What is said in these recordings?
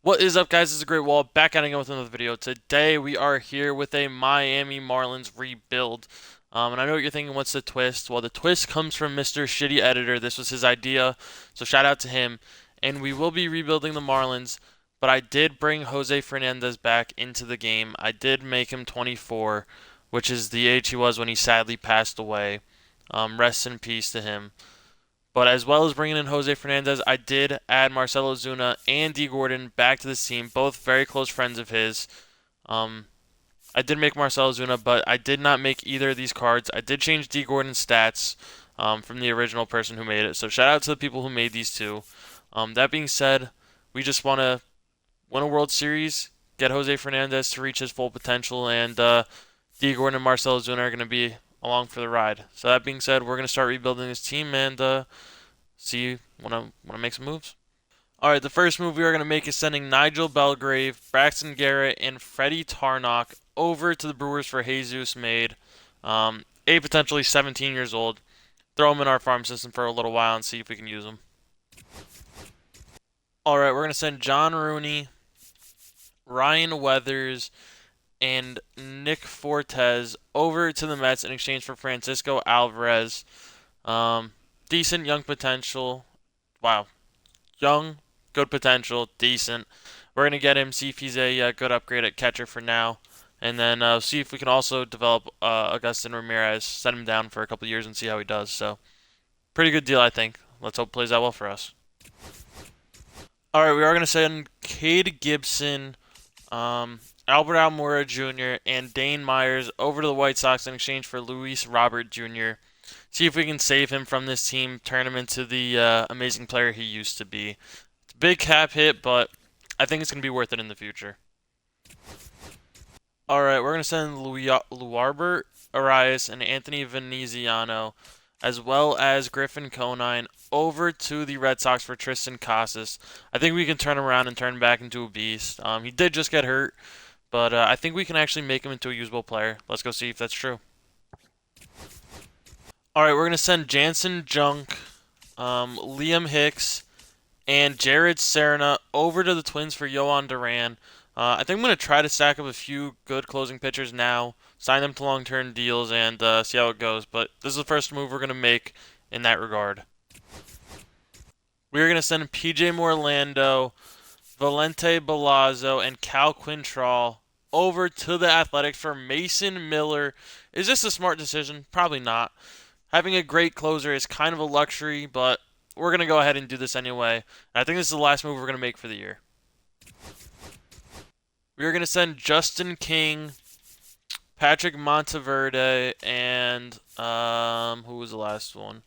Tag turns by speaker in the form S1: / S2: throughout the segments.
S1: What is up, guys? This is TheGreatWall back at it again with another video. Today we are here with a Miami Marlins rebuild. And I know what you're thinking, what's the twist? Well, the twist comes from Mr. Shitty Editor. This was his idea, so shout out to him. And we will be rebuilding the Marlins, but I did bring Jose Fernandez back into the game. I did make him 24, which is the age he was when he sadly passed away. Rest in peace to him. But as well as bringing in Jose Fernandez, I did add Marcell Ozuna and D. Gordon back to this team, both very close friends of his. Um, I did make Marcell Ozuna, but I did not make either of these cards. I did change D. Gordon's stats from the original person who made it. So shout out to the people who made these two. That being said, we just want to win a World Series, get Jose Fernandez to reach his full potential, and D. Gordon and Marcell Ozuna are going to be along for the ride. So that being said, we're going to start rebuilding this team and see when I make some moves. All right, the first move we are going to make is sending Nigel Belgrave, Braxton Garrett, and Freddie Tarnok over to the Brewers for Jesus Made. A potentially 17 years old. Throw him in our farm system for a little while and see if we can use him. All right, we're going to send John Rooney, Ryan Weathers, and Nick Fortes over to the Mets in exchange for Francisco Alvarez. Decent young potential. Wow. Young, good potential, decent. We're going to get him, see if he's a good upgrade at catcher for now. And then see if we can also develop Augustin Ramirez, send him down for a couple years and see how he does. So, pretty good deal, I think. Let's hope it plays out well for us. All right, we are going to send Cade Gibson, Albert Almora Jr., and Dane Myers over to the White Sox in exchange for Luis Robert Jr. See if we can save him from this team, turn him into the amazing player he used to be. It's a big cap hit, but I think it's going to be worth it in the future. All right, we're going to send Luarbert Arias and Anthony Veneziano, as well as Griffin Conine, over to the Red Sox for Tristan Casas. I think we can turn him around and turn him back into a beast. He did just get hurt, but I think we can actually make him into a usable player. Let's go see if that's true. All right, we're going to send Jansen Junk, Liam Hicks, and Jared Serna over to the Twins for Yohan Duran. I think I'm going to try to stack up a few good closing pitchers now, sign them to long-term deals, and see how it goes. But this is the first move we're going to make in that regard. We're going to send PJ Morlando, Valente Balazzo, and Cal Quintrall over to the Athletics for Mason Miller. Is this a smart decision? Probably not. Having a great closer is kind of a luxury, but we're going to go ahead and do this anyway. I think this is the last move we're going to make for the year. We are going to send Justin King, Patrick Monteverde, and who was the last one?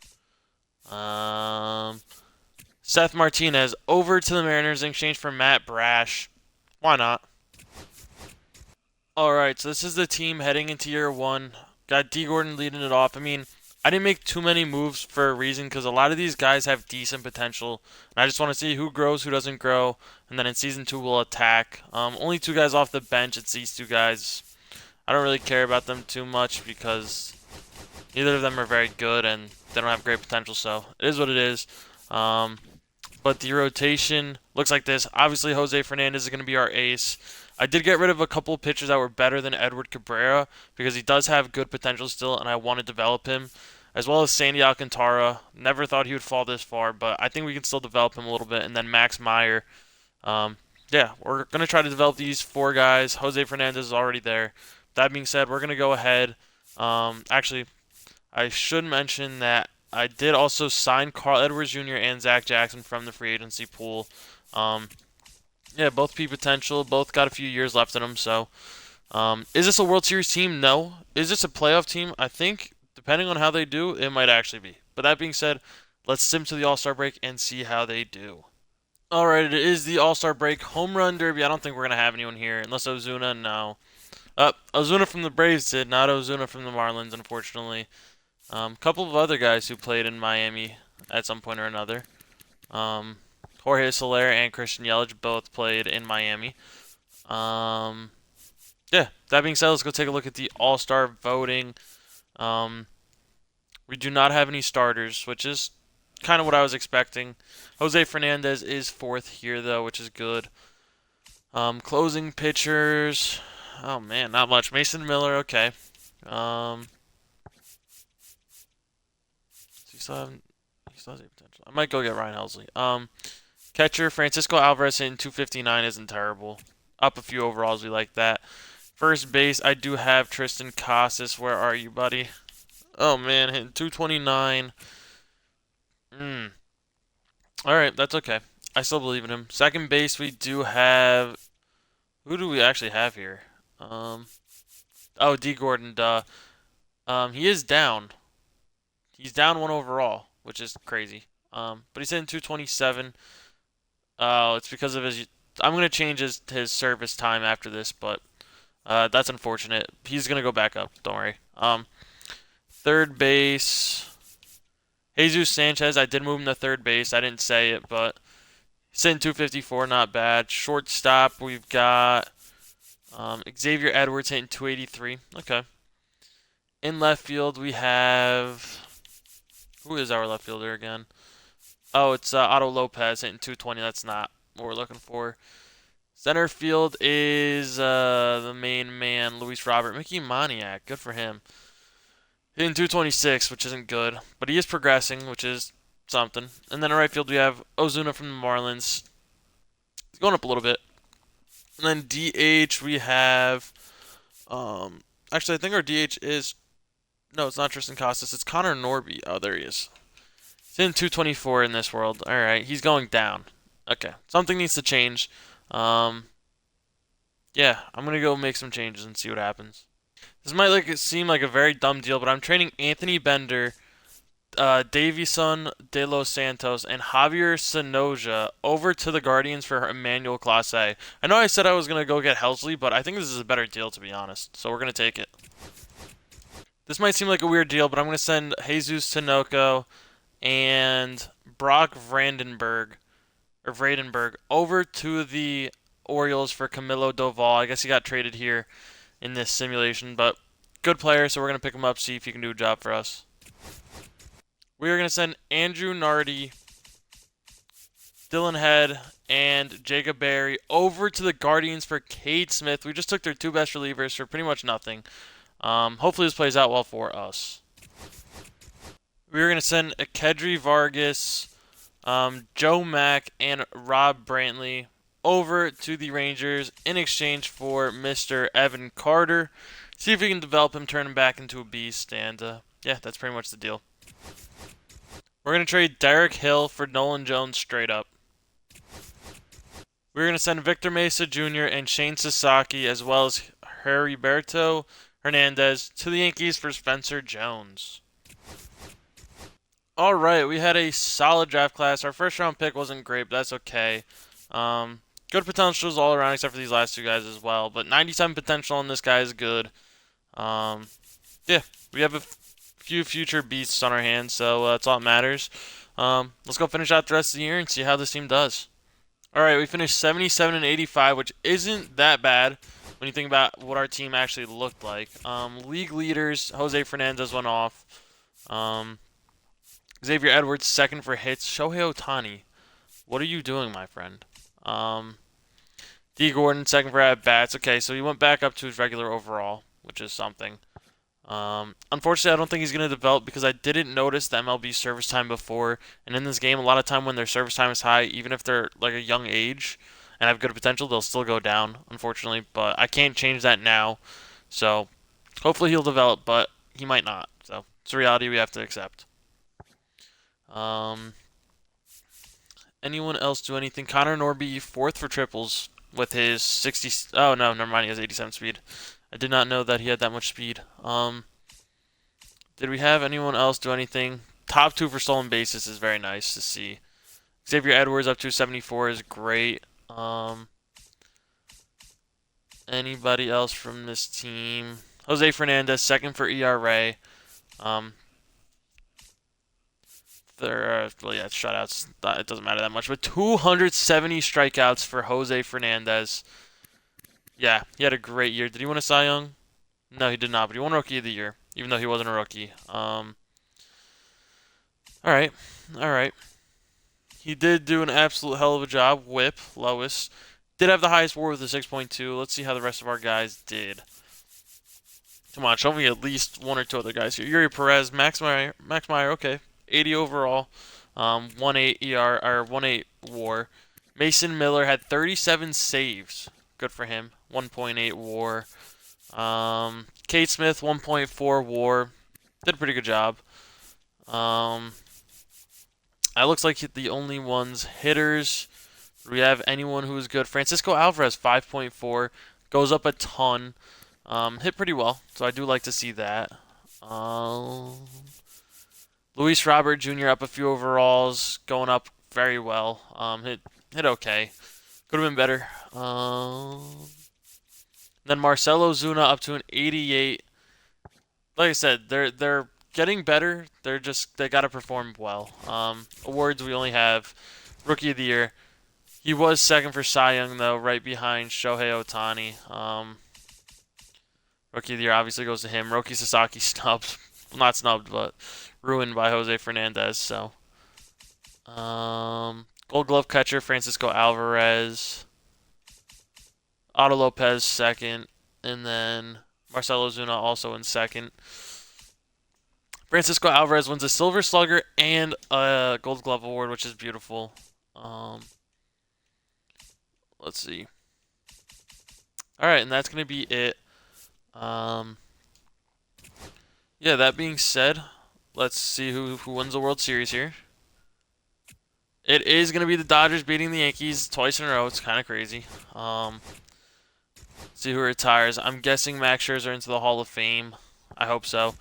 S1: Seth Martinez over to the Mariners in exchange for Matt Brash. Why not? Alright, so this is the team heading into year one. Got D. Gordon leading it off. I mean, I didn't make too many moves for a reason because a lot of these guys have decent potential. And I just want to see who grows, who doesn't grow. And then in Season 2, we'll attack. Only two guys off the bench. It's these two guys. I don't really care about them too much because neither of them are very good and they don't have great potential. So it is what it is. But the rotation looks like this. Obviously, Jose Fernandez is going to be our ace. I did get rid of a couple of pitchers that were better than Edward Cabrera because he does have good potential still, and I want to develop him. As well as Sandy Alcantara. Never thought he would fall this far, but I think we can still develop him a little bit. And then Max Meyer. Yeah, we're going to try to develop these four guys. Jose Fernandez is already there. That being said, we're going to go ahead. Actually, I should mention that I did also sign Carl Edwards Jr. and Zach Jackson from the free agency pool. Yeah, both P potential, both got a few years left in them. So, is this a World Series team? No. Is this a playoff team? I think, depending on how they do, it might actually be. But that being said, let's sim to the All-Star break and see how they do. Alright, it is the All-Star break home run derby. I don't think we're going to have anyone here, unless Ozuna, no. Ozuna from the Braves did, not Ozuna from the Marlins, unfortunately. Couple of other guys who played in Miami at some point or another. Jorge Soler and Christian Yelich both played in Miami. Yeah, that being said, let's go take a look at the All-Star voting. We do not have any starters, which is kind of what I was expecting. Jose Fernandez is fourth here, though, which is good. Closing pitchers. Oh man, not much. Mason Miller, okay. He still have, he still has a potential. I might go get Ryan Helsley. Catcher Francisco Alvarez hitting 259 isn't terrible. Up a few overalls, we like that. First base, I do have Tristan Casas. Where are you, buddy? Oh man, hitting 229. All right, that's okay. I still believe in him. Second base, we do have. Who do we actually have here? Um, oh, D. Gordon. Duh. He is down. He's down one overall, which is crazy. But he's hitting 227. Oh, it's because of his. I'm gonna change his service time after this, but that's unfortunate. He's gonna go back up. Don't worry. Third base. Jesus Sanchez. I did move him to third base. I didn't say it, but he's hitting 254. Not bad. Shortstop. We've got Xavier Edwards hitting 283. Okay. In left field, we have. Who is our left fielder again? Oh, it's Otto Lopez hitting 220. That's not what we're looking for. Center field is the main man, Luis Robert. Mickey Moniak. Good for him. Hitting 226, which isn't good. But he is progressing, which is something. And then in right field, we have Ozuna from the Marlins. He's going up a little bit. And then DH, we have. Actually, I think our DH is. No, it's not Tristan Casas. It's Connor Norby. Oh, there he is. He's in 224 in this world. All right, he's going down. Okay, something needs to change. Um, yeah, I'm gonna go make some changes and see what happens. This might seem like a very dumb deal, but I'm trading Anthony Bender, Davison De Los Santos, and Javier Sonoja over to the Guardians for Emmanuel Clase. I know I said I was gonna go get Helsley, but I think this is a better deal to be honest. So we're gonna take it. This might seem like a weird deal, but I'm gonna send Jesus Tinoco and Brock Vradenberg over to the Orioles for Camilo Doval. I guess he got traded here in this simulation, but good player, so we're going to pick him up, see if he can do a job for us. We are going to send Andrew Nardi, Dylan Head, and Jacob Berry over to the Guardians for Cade Smith. We just took their two best relievers for pretty much nothing. Hopefully this plays out well for us. We are going to send Kedry Vargas, Joe Mack, and Rob Brantley over to the Rangers in exchange for Mr. Evan Carter. See if we can develop him, turn him back into a beast, and yeah, that's pretty much the deal. We're going to trade Derek Hill for Nolan Jones straight up. We're going to send Victor Mesa Jr. and Shane Sasaki, as well as Heriberto Hernandez, to the Yankees for Spencer Jones. All right, we had a solid draft class. Our first round pick wasn't great, but that's okay. Good potentials all around, except for these last two guys as well. But 97 potential on this guy is good. Yeah, we have a few future beasts on our hands, so that's all that matters. Let's go finish out the rest of the year and see how this team does. All right, we finished 77 and 85, which isn't that bad when you think about what our team actually looked like. League leaders, Jose Fernandez went off. Xavier Edwards second for hits. Shohei Ohtani, what are you doing, my friend? D. Gordon second for at bats. Okay, so he went back up to his regular overall, which is something. Unfortunately, I don't think he's going to develop because I didn't notice the MLB service time before. And in this game, a lot of time when their service time is high, even if they're like a young age and have good potential, they'll still go down, unfortunately. But I can't change that now. So hopefully he'll develop, but he might not. So it's a reality we have to accept. Anyone else do anything? Connor Norby, fourth for triples with his 60. Oh, no, never mind. He has 87 speed. I did not know that he had that much speed. Did we have anyone else do anything? Top two for stolen bases is very nice to see. Xavier Edwards up to 74 is great. Anybody else from this team? Jose Fernandez, second for ERA. Well, yeah, shutouts. It doesn't matter that much. But 270 strikeouts for Jose Fernandez. Yeah, he had a great year. Did he win a Cy Young? No, he did not. But he won Rookie of the Year, even though he wasn't a rookie. All right, all right. He did do an absolute hell of a job. Whip, lowest. Did have the highest WAR with a 6.2. Let's see how the rest of our guys did. Come on, show me at least one or two other guys here. Yuri Perez, Max Meyer, okay, 80 overall, 1.8 ER or 1.8 WAR. Mason Miller had 37 saves. Good for him. 1.8 WAR. Kate Smith, 1.4 WAR. Did a pretty good job. It looks like the only ones hitters. Do we have anyone who is good? Francisco Alvarez, 5.4. Goes up a ton. Hit pretty well, so I do like to see that. Luis Robert Jr. up a few overalls, going up very well. Hit okay. Could have been better. Then Marcelo Zuna up to an 88. Like I said, they're getting better. They gotta perform well. Awards we only have Rookie of the Year. He was second for Cy Young though, right behind Shohei Ohtani. Rookie of the Year obviously goes to him. Roki Sasaki snubbed, well, not snubbed, but ruined by Jose Fernandez. So, Gold Glove catcher Francisco Alvarez. Otto Lopez second, and then Marcelo Zuna also in second. Francisco Alvarez wins a Silver Slugger and a Gold Glove award, which is beautiful. Let's see. All right, and that's gonna be it. Yeah. That being said, let's see who wins the World Series here. It is gonna be the Dodgers beating the Yankees twice in a row. It's kind of crazy. See who retires. I'm guessing Max Scherzer into the Hall of Fame. I hope so.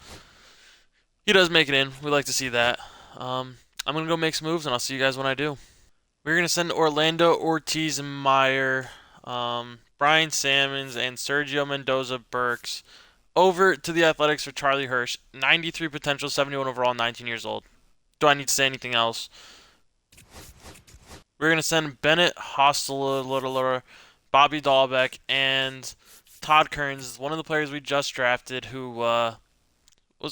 S1: He does make it in. We like to see that. I'm going to go make some moves, and I'll see you guys when I do. We're going to send Orlando Ortiz Meyer, Brian Sammons, and Sergio Mendoza Burks over to the Athletics for Charlie Hirsch. 93 potential, 71 overall, 19 years old. Do I need to say anything else? We're going to send Bennett Hostler, Bobby Dahlbeck, and Todd Kearns, one of the players we just drafted who was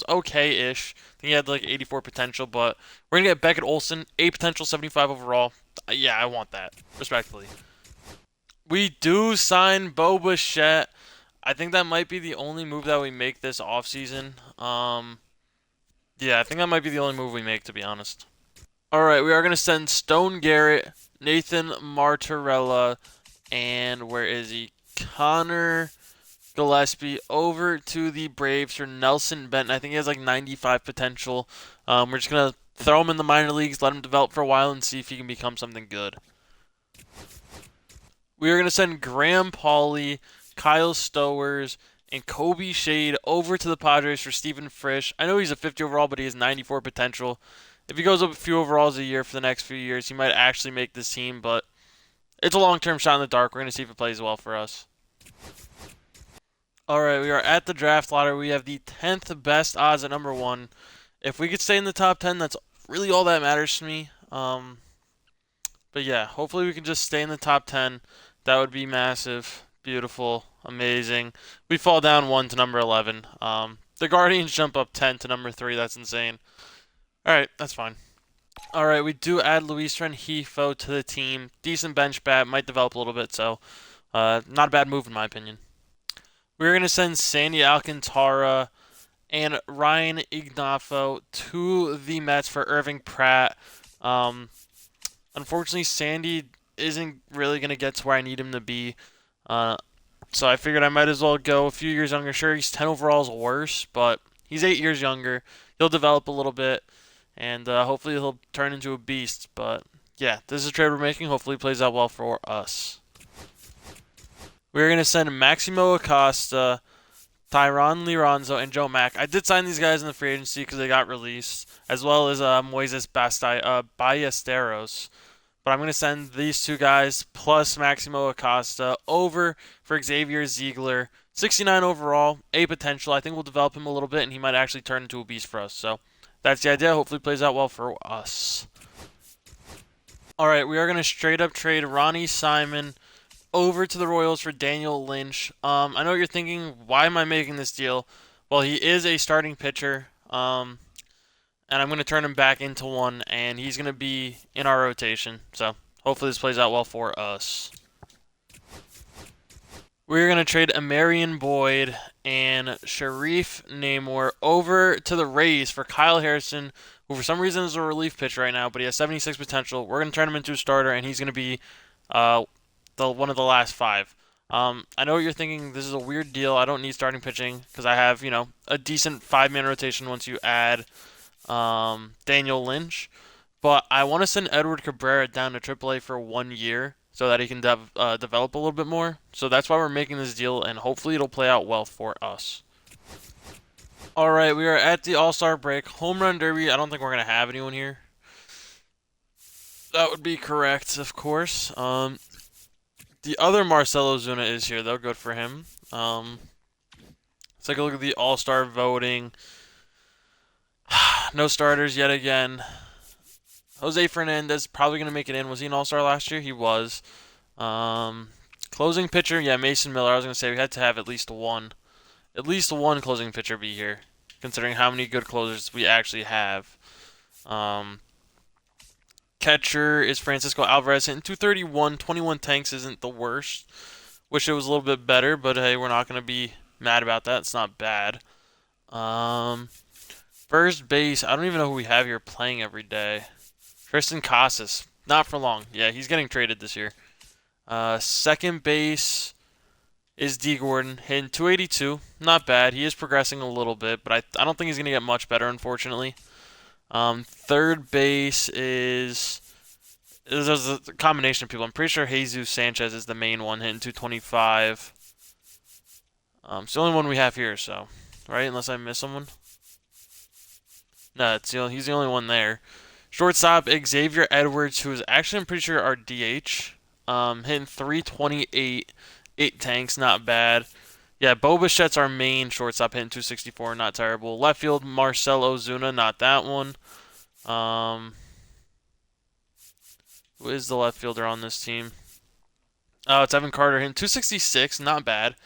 S1: okay-ish. I think he had like 84 potential, but we're going to get Beckett Olson, 8 potential, 75 overall. Yeah, I want that, respectfully. We do sign Bo Bichette. I think that might be the only move that we make this offseason. Yeah, I think that might be the only move we make, to be honest. Alright, we are going to send Stone Garrett, Nathan Martorella, and where is he? Connor Gillespie over to the Braves for Nelson Benton. I think he has like 95 potential. We're just going to throw him in the minor leagues, let him develop for a while, and see if he can become something good. We are going to send Graham Pauley, Kyle Stowers, and Kobe Shade over to the Padres for Stephen Frisch. I know he's a 50 overall, but he has 94 potential. If he goes up a few overalls a year for the next few years, he might actually make this team, but it's a long-term shot in the dark. We're going to see if it plays well for us. Alright, we are at the draft lottery. We have the 10th best odds at number 1. If we could stay in the top 10, that's really all that matters to me. But yeah, hopefully we can just stay in the top 10. That would be massive, beautiful, amazing. We fall down 1 to number 11. The Guardians jump up 10 to number 3. That's insane. Alright, that's fine. Alright, we do add Luis Rengifo to the team. Decent bench bat, might develop a little bit, so not a bad move in my opinion. We're going to send Sandy Alcantara and Ryan Ignafo to the Mets for Irving Pratt. Unfortunately, Sandy isn't really going to get to where I need him to be. So I figured I might as well go a few years younger. Sure, he's 10 overalls worse, but he's 8 years younger. He'll develop a little bit, and hopefully he'll turn into a beast. But yeah, this is a trade we're making. Hopefully it plays out well for us. We're going to send Maximo Acosta, Tyron Liranzo, and Joe Mack. I did sign these guys in the free agency because they got released, as well as Moises Ballesteros. But I'm going to send these two guys plus Maximo Acosta over for Xavier Ziegler. 69 overall, A potential. I think we'll develop him a little bit, and he might actually turn into a beast for us. So that's the idea. Hopefully it plays out well for us. All right, we are going to straight up trade Ronnie Simon over to the Royals for Daniel Lynch. I know what you're thinking. Why am I making this deal? Well, he is a starting pitcher, and I'm going to turn him back into one, and he's going to be in our rotation. So hopefully this plays out well for us. We're going to trade Amarian Boyd and Sharif Namor over to the Rays for Kyle Harrison, who for some reason is a relief pitcher right now, but he has 76 potential. We're going to turn him into a starter, and he's going to be uh, the one of the last five. I know what you're thinking. This is a weird deal. I don't need starting pitching because I have, a decent five-man rotation once you add Daniel Lynch. But I want to send Edward Cabrera down to AAA for 1 year so that he can develop a little bit more. So that's why we're making this deal, and hopefully it'll play out well for us. All right, we are at the All-Star break. Home Run Derby, I don't think we're going to have anyone here. That would be correct, of course. The other Marcell Ozuna is here, though. Good for him. Let's take a look at the All-Star voting. No starters yet again. Jose Fernandez probably going to make it in. Was he an All-Star last year? He was. Closing pitcher, yeah, Mason Miller. I was going to say we had to have at least one closing pitcher be here, considering how many good closers we actually have. Catcher is Francisco Alvarez hitting 231. 21 tanks isn't the worst. Wish it was a little bit better, but hey, we're not going to be mad about that. It's not bad. First base, I don't even know who we have here playing every day. Tristan Casas, not for long. Yeah, he's getting traded this year. Second base is D. Gordon, hitting 282. Not bad. He is progressing a little bit, but I don't think he's going to get much better, unfortunately. Third base is... There's a combination of people. I'm pretty sure Jesus Sanchez is the main one, hitting 225. It's the only one we have here, so... Right? Unless I miss someone. No, he's the only one there. Shortstop, Xavier Edwards, who is actually, I'm pretty sure, our DH. Hitting 328. 8 tanks, not bad. Yeah, Bo Bichette's our main shortstop, hitting 264, not terrible. Left field, Marcell Ozuna, not that one. Who is the left fielder on this team? Oh, it's Evan Carter, hitting 266, not bad.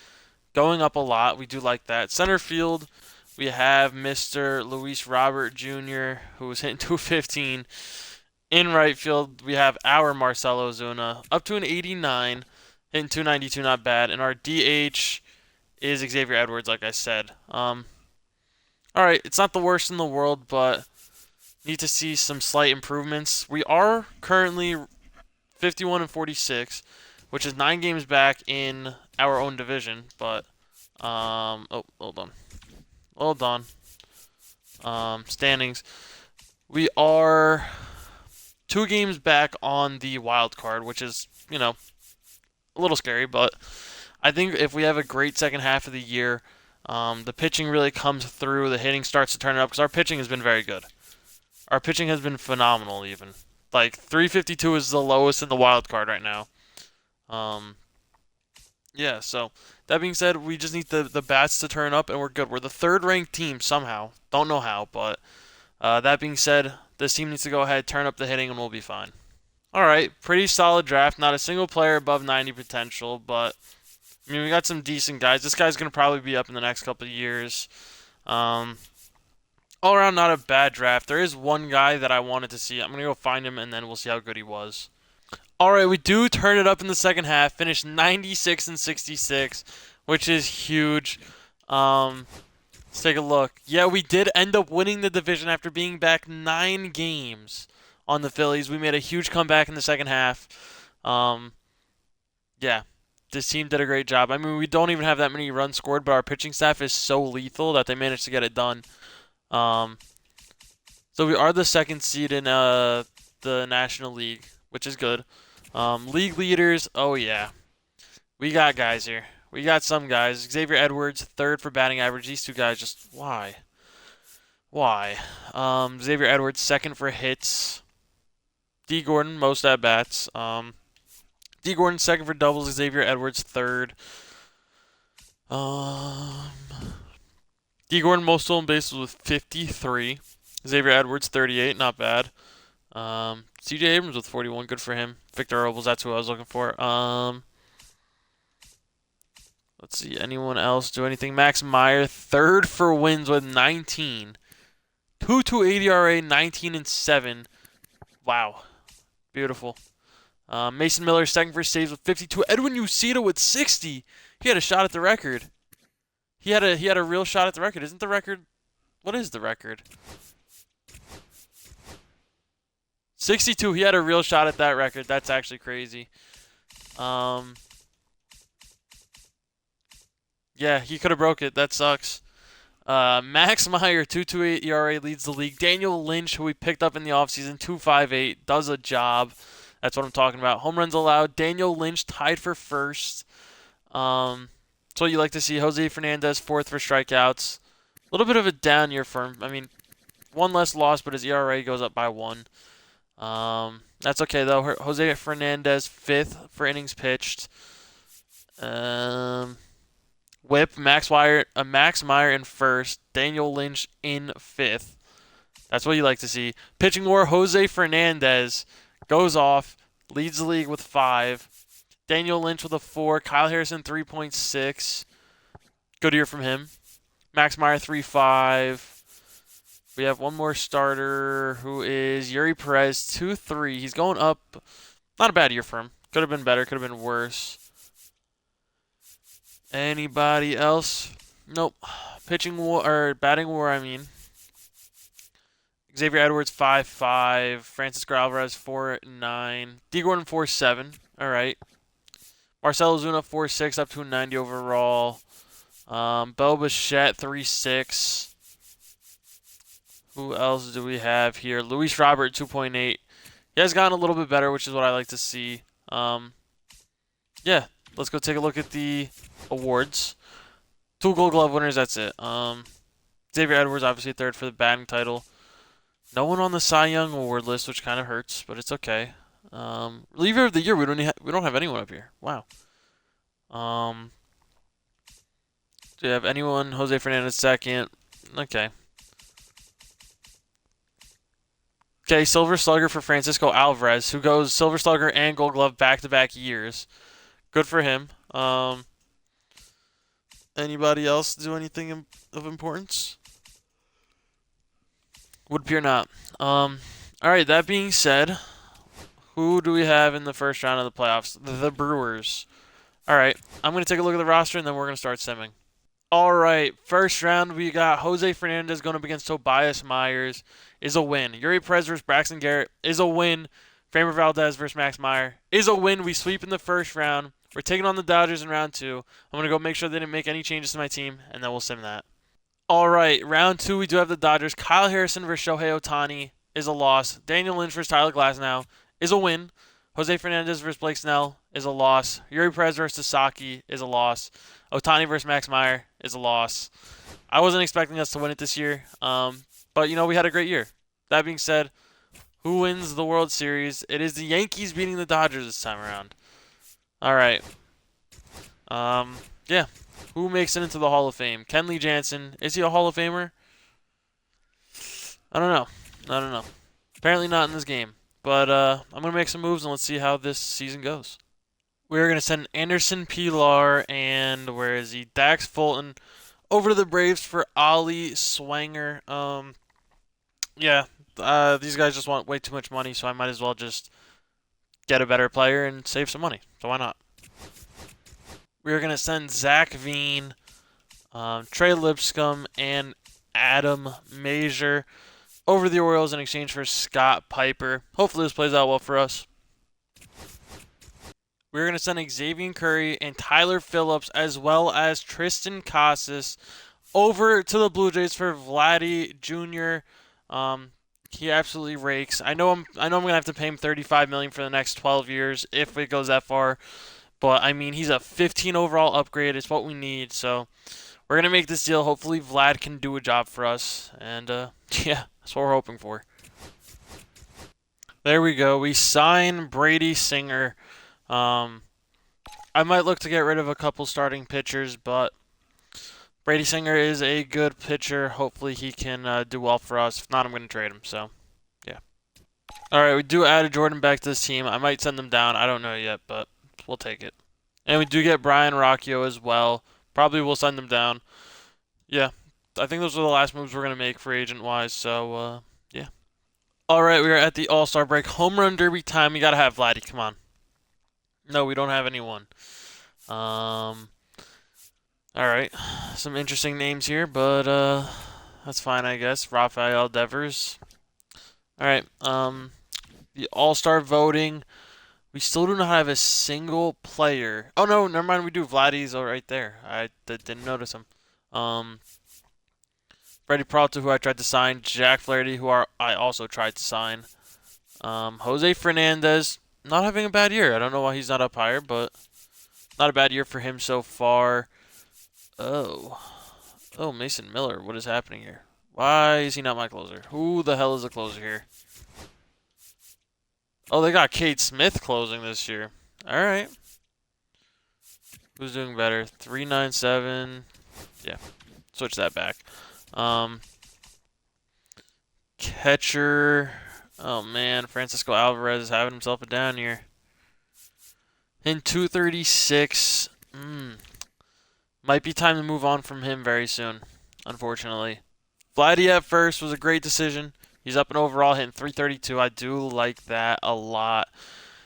S1: Going up a lot, we do like that. Center field, we have Mr. Luis Robert Jr., who was hitting 215. In right field, we have our Marcell Ozuna, up to an 89. Hitting 292, not bad. And our DH is Xavier Edwards, like I said. Alright, it's not the worst in the world, but need to see some slight improvements. We are currently 51 and 46, which is 9 games back in our own division, but, oh, hold on. Hold on. Standings. We are 2 games back on the wild card, which is, a little scary, but I think if we have a great second half of the year, the pitching really comes through, the hitting starts to turn it up, because our pitching has been very good. Our pitching has been phenomenal, even. Like, 352 is the lowest in the wild card right now. Yeah, so, that being said, we just need the bats to turn up, and we're good. We're the third-ranked team, somehow. Don't know how, but that being said, this team needs to go ahead, turn up the hitting, and we'll be fine. Alright, pretty solid draft. Not a single player above 90 potential, but I mean, we got some decent guys. This guy's going to probably be up in the next couple of years. All around, not a bad draft. There is one guy that I wanted to see. I'm going to go find him, and then we'll see how good he was. Alright, we do turn it up in the second half. Finished 96 and 66, which is huge. Let's take a look. Yeah, we did end up winning the division after being back 9 games on the Phillies. We made a huge comeback in the second half. Yeah, this team did a great job. I mean, we don't even have that many runs scored, but our pitching staff is so lethal that they managed to get it done. So we are the second seed in the National League, which is good. League leaders, oh yeah. We got guys here. We got some guys. Xavier Edwards, third for batting average. These two guys just, why? Why? Xavier Edwards, second for hits. D. Gordon, most at-bats. D. Gordon, second for doubles. Xavier Edwards, third. D. Gordon, most stolen bases with 53. Xavier Edwards, 38. Not bad. C.J. Abrams with 41. Good for him. Victor Robles, that's who I was looking for. Let's see. Anyone else do anything? Max Meyer, third for wins with 19. 2.28 ERA, 19 and 7. Wow. Beautiful. Mason Miller, second for saves with 52. Edwin Ucita with 60. He had a shot at the record. He had a real shot at the record. Isn't the record? What is the record? 62. He had a real shot at that record. That's actually crazy. Yeah, he could have broke it. That sucks. Max Meyer, 2.28 ERA leads the league. Daniel Lynch, who we picked up in the offseason, 2.58, does a job. That's what I'm talking about. Home runs allowed. Daniel Lynch tied for first. That's what you like to see. Jose Fernandez, fourth for strikeouts. A little bit of a down year for him. I mean, one less loss, but his ERA goes up by one. That's okay, though. Jose Fernandez, fifth for innings pitched. Whip, Max Meyer in first. Daniel Lynch in fifth. That's what you like to see. Pitching war, Jose Fernandez goes off, leads the league with 5. Daniel Lynch with a 4. Kyle Harrison, 3.6. Good year from him. Max Meyer, 3.5. We have one more starter who is Yuri Perez, 2.3. He's going up. Not a bad year for him. Could have been better, could have been worse. Anybody else? Nope. Pitching war, or batting war, I mean. Xavier Edwards, 5.5. Francisco Alvarez, 4.9. D. Gordon, 4.7. All right. Marcell Ozuna, 4.6, up to 90 overall. Bo Bichette, 3.6. Who else do we have here? Luis Robert, 2.8. He has gotten a little bit better, which is what I like to see. Yeah, let's go take a look at the awards. 2 Gold Glove winners, that's it. Xavier Edwards, obviously third for the batting title. No one on the Cy Young award list, which kind of hurts, but it's okay. Reliever of the year, we don't have anyone up here. Wow. Do you have anyone? Jose Fernandez second. Okay. Okay, Silver Slugger for Francisco Alvarez, who goes Silver Slugger and Gold Glove back-to-back years. Good for him. Anybody else do anything of importance? Would appear not. Alright, that being said, who do we have in the first round of the playoffs? The Brewers. Alright, I'm going to take a look at the roster, and then we're going to start simming. Alright, first round, we got Jose Fernandez going up against Tobias Myers. Is a win. Yuri Perez versus Braxton Garrett is a win. Framber Valdez versus Max Meyer is a win. We sweep in the first round. We're taking on the Dodgers in round 2. I'm going to go make sure they didn't make any changes to my team, and then we'll sim that. Alright, round 2, we do have the Dodgers. Kyle Harrison versus Shohei Ohtani is a loss. Daniel Lynch versus Tyler Glasnow is a win. Jose Fernandez versus Blake Snell is a loss. Yuri Perez versus Sasaki is a loss. Ohtani versus Max Meyer is a loss. I wasn't expecting us to win it this year, but, we had a great year. That being said, who wins the World Series? It is the Yankees beating the Dodgers this time around. Alright. Yeah. Who makes it into the Hall of Fame? Kenley Jansen. Is he a Hall of Famer? I don't know. Apparently not in this game. But I'm going to make some moves, and let's see how this season goes. We're going to send Anderson Pilar and, where is he? Dax Fulton over to the Braves for Ollie Swanger. Yeah, these guys just want way too much money, so I might as well just get a better player and save some money. So why not? We're going to send Zach Veen, Trey Lipscomb, and Adam Major over the Orioles in exchange for Scott Piper. Hopefully this plays out well for us. We're going to send Xavier Curry and Tyler Phillips, as well as Tristan Casas, over to the Blue Jays for Vladdy Jr. He absolutely rakes. I know I'm going to have to pay him $35 million for the next 12 years if it goes that far. But, I mean, he's a 15 overall upgrade. It's what we need. So, we're going to make this deal. Hopefully, Vlad can do a job for us. And, yeah, that's what we're hoping for. There we go. We sign Brady Singer. I might look to get rid of a couple starting pitchers, but Brady Singer is a good pitcher. Hopefully, he can do well for us. If not, I'm going to trade him. So, yeah. All right, we do add a Jordan back to this team. I might send them down. I don't know yet, but we'll take it. And we do get Brian Rocchio as well. Probably we'll send him down. Yeah, I think those are the last moves we're going to make free agent-wise, so, yeah. All right, we are at the All-Star break. Home run derby time. We got to have Vladdy. Come on. No, we don't have anyone. All right, some interesting names here, but that's fine, I guess. Rafael Devers. All right, the All-Star voting. We still do not have a single player. Oh no, never mind. We do. Vladdy's right there. I didn't notice him. Um, Freddie Peralta, who I tried to sign. Jack Flaherty, I also tried to sign. Jose Fernandez, not having a bad year. I don't know why he's not up higher, but not a bad year for him so far. Oh, oh, Mason Miller. What is happening here? Why is he not my closer? Who the hell is the closer here? Oh, they got Kate Smith closing this year. All right. Who's doing better? 397. Yeah, switch that back. Um, Catcher. Oh man, Francisco Alvarez is having himself a down year. In 236. Might be time to move on from him very soon, unfortunately. Vladdy at first was a great decision. He's up and overall hitting 332. I do like that a lot.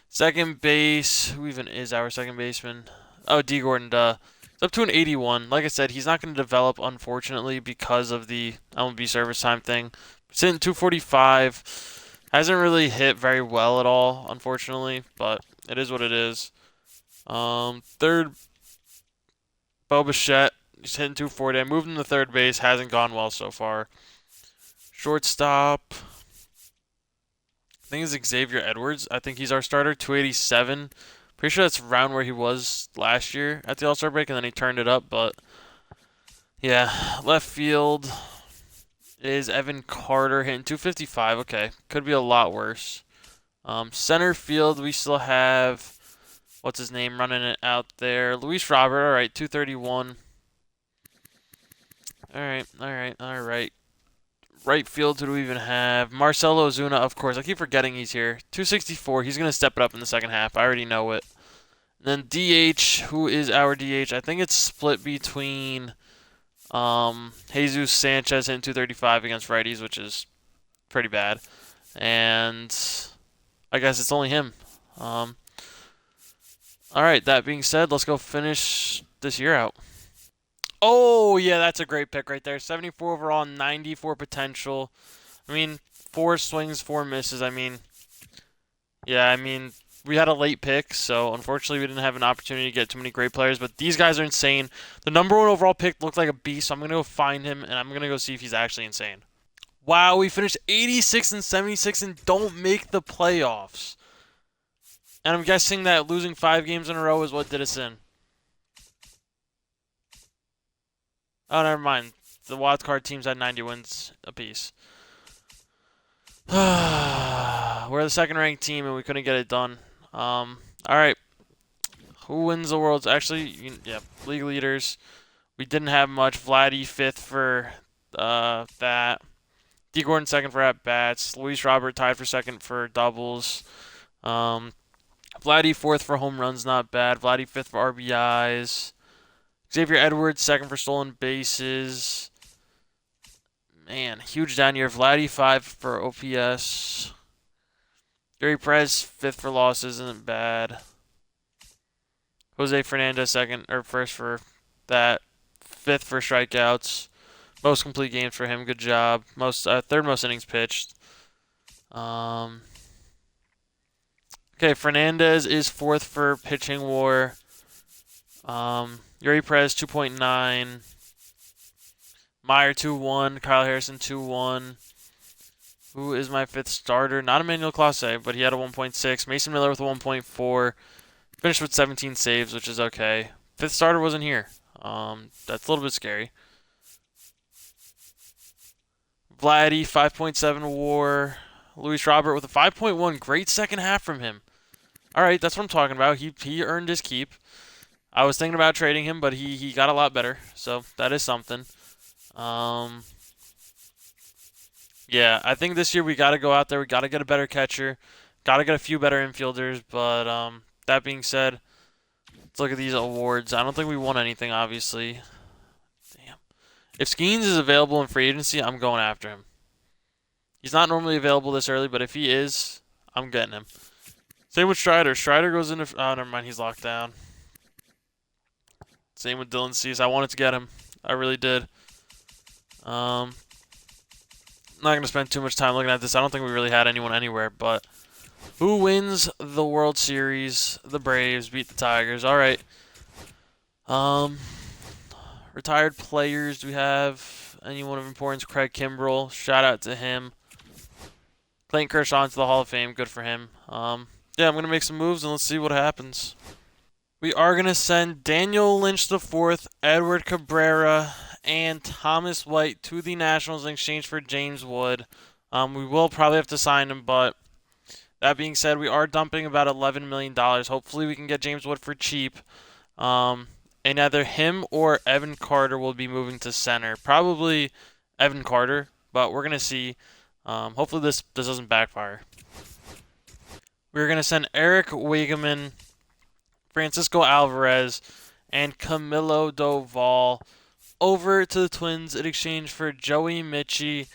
S1: Second base. Who even is our second baseman? Oh, D. Gordon, duh. It's up to an 81. Like I said, he's not going to develop, unfortunately, because of the MLB service time thing. He's hitting 245. Hasn't really hit very well at all, unfortunately, but it is what it is. Third, Bo Bichette. He's hitting 240. I moved him to third base. Hasn't gone well so far. Shortstop. I think it's Xavier Edwards. I think he's our starter. 287. Pretty sure that's around where he was last year at the All-Star break, and then he turned it up. But yeah, left field is Evan Carter hitting 255. Okay, could be a lot worse. Center field, we still have what's his name running it out there. Luis Robert. All right, 231. All right, all right, all right. Right field, who do we even have? Marcelo Ozuna, of course. I keep forgetting he's here. 264. He's going to step it up in the second half. I already know it. And then DH, who is our DH? I think it's split between Jesus Sanchez hitting 235 against righties, which is pretty bad. And I guess it's only him. All right, that being said, let's go finish this year out. Oh, yeah, that's a great pick right there. 74 overall, 94 potential. I mean, 4 swings, 4 misses. I mean, yeah, I mean, we had a late pick, so unfortunately we didn't have an opportunity to get too many great players, but these guys are insane. The number 1 overall pick looked like a beast, so I'm going to go find him, and I'm going to go see if he's actually insane. Wow, we finished 86 and 76 and don't make the playoffs. And I'm guessing that losing 5 games in a row is what did us in. Oh, never mind. The wildcard teams had 90 wins apiece. We're the second-ranked team, and we couldn't get it done. All right. Who wins the Worlds? Actually, yeah, league leaders. We didn't have much. Vladdy 5th for that. D. Gordon 2nd for at-bats. Luis Robert tied for 2nd for doubles. Vladdy 4th for home runs, not bad. Vladdy 5th for RBIs. Xavier Edwards 2nd for stolen bases. Man, huge down year. Vladdy 5 for OPS. Gary Perez 5th for losses, isn't bad. Jose Fernandez 2nd or 1st for that. 5th for strikeouts. Most complete games for him. Good job. Third most innings pitched. Okay, Fernandez is 4th for pitching WAR. Yuri Perez 2.9. Meyer 2.1. Kyle Harrison 2.1. Who is my 5th starter? Not Emmanuel Clase, but he had a 1.6. Mason Miller with a 1.4. Finished with 17 saves, which is okay. 5th starter wasn't here. That's a little bit scary. Vladdy 5.7 WAR. Luis Robert with a 5.1. Great second half from him. All right, that's what I'm talking about. He earned his keep. I was thinking about trading him, but he got a lot better, so that is something. Yeah, I think this year we got to go out there. We got to get a better catcher. Got to get a few better infielders. But that being said, let's look at these awards. I don't think we won anything, obviously. Damn. If Skeens is available in free agency, I'm going after him. He's not normally available this early, but if he is, I'm getting him. Same with Strider. Strider goes into... Oh, never mind. He's locked down. Same with Dylan Cease. I wanted to get him. I really did. Not going to spend too much time looking at this. I don't think we really had anyone anywhere, but who wins the World Series? The Braves beat the Tigers. All right. Retired players. Do we have anyone of importance? Craig Kimbrell. Shout out to him. Clayton Kershaw into the Hall of Fame. Good for him. Yeah, I'm going to make some moves and let's see what happens. We are going to send Daniel Lynch IV, Edward Cabrera, and Thomas White to the Nationals in exchange for James Wood. We will probably have to sign him, but that being said, we are dumping about $11 million. Hopefully we can get James Wood for cheap. And either him or Evan Carter will be moving to center. Probably Evan Carter, but we're going to see. Hopefully this doesn't backfire. We're going to send Eric Wageman, Francisco Alvarez, and Camilo Doval over to the Twins in exchange for Joey Mitchie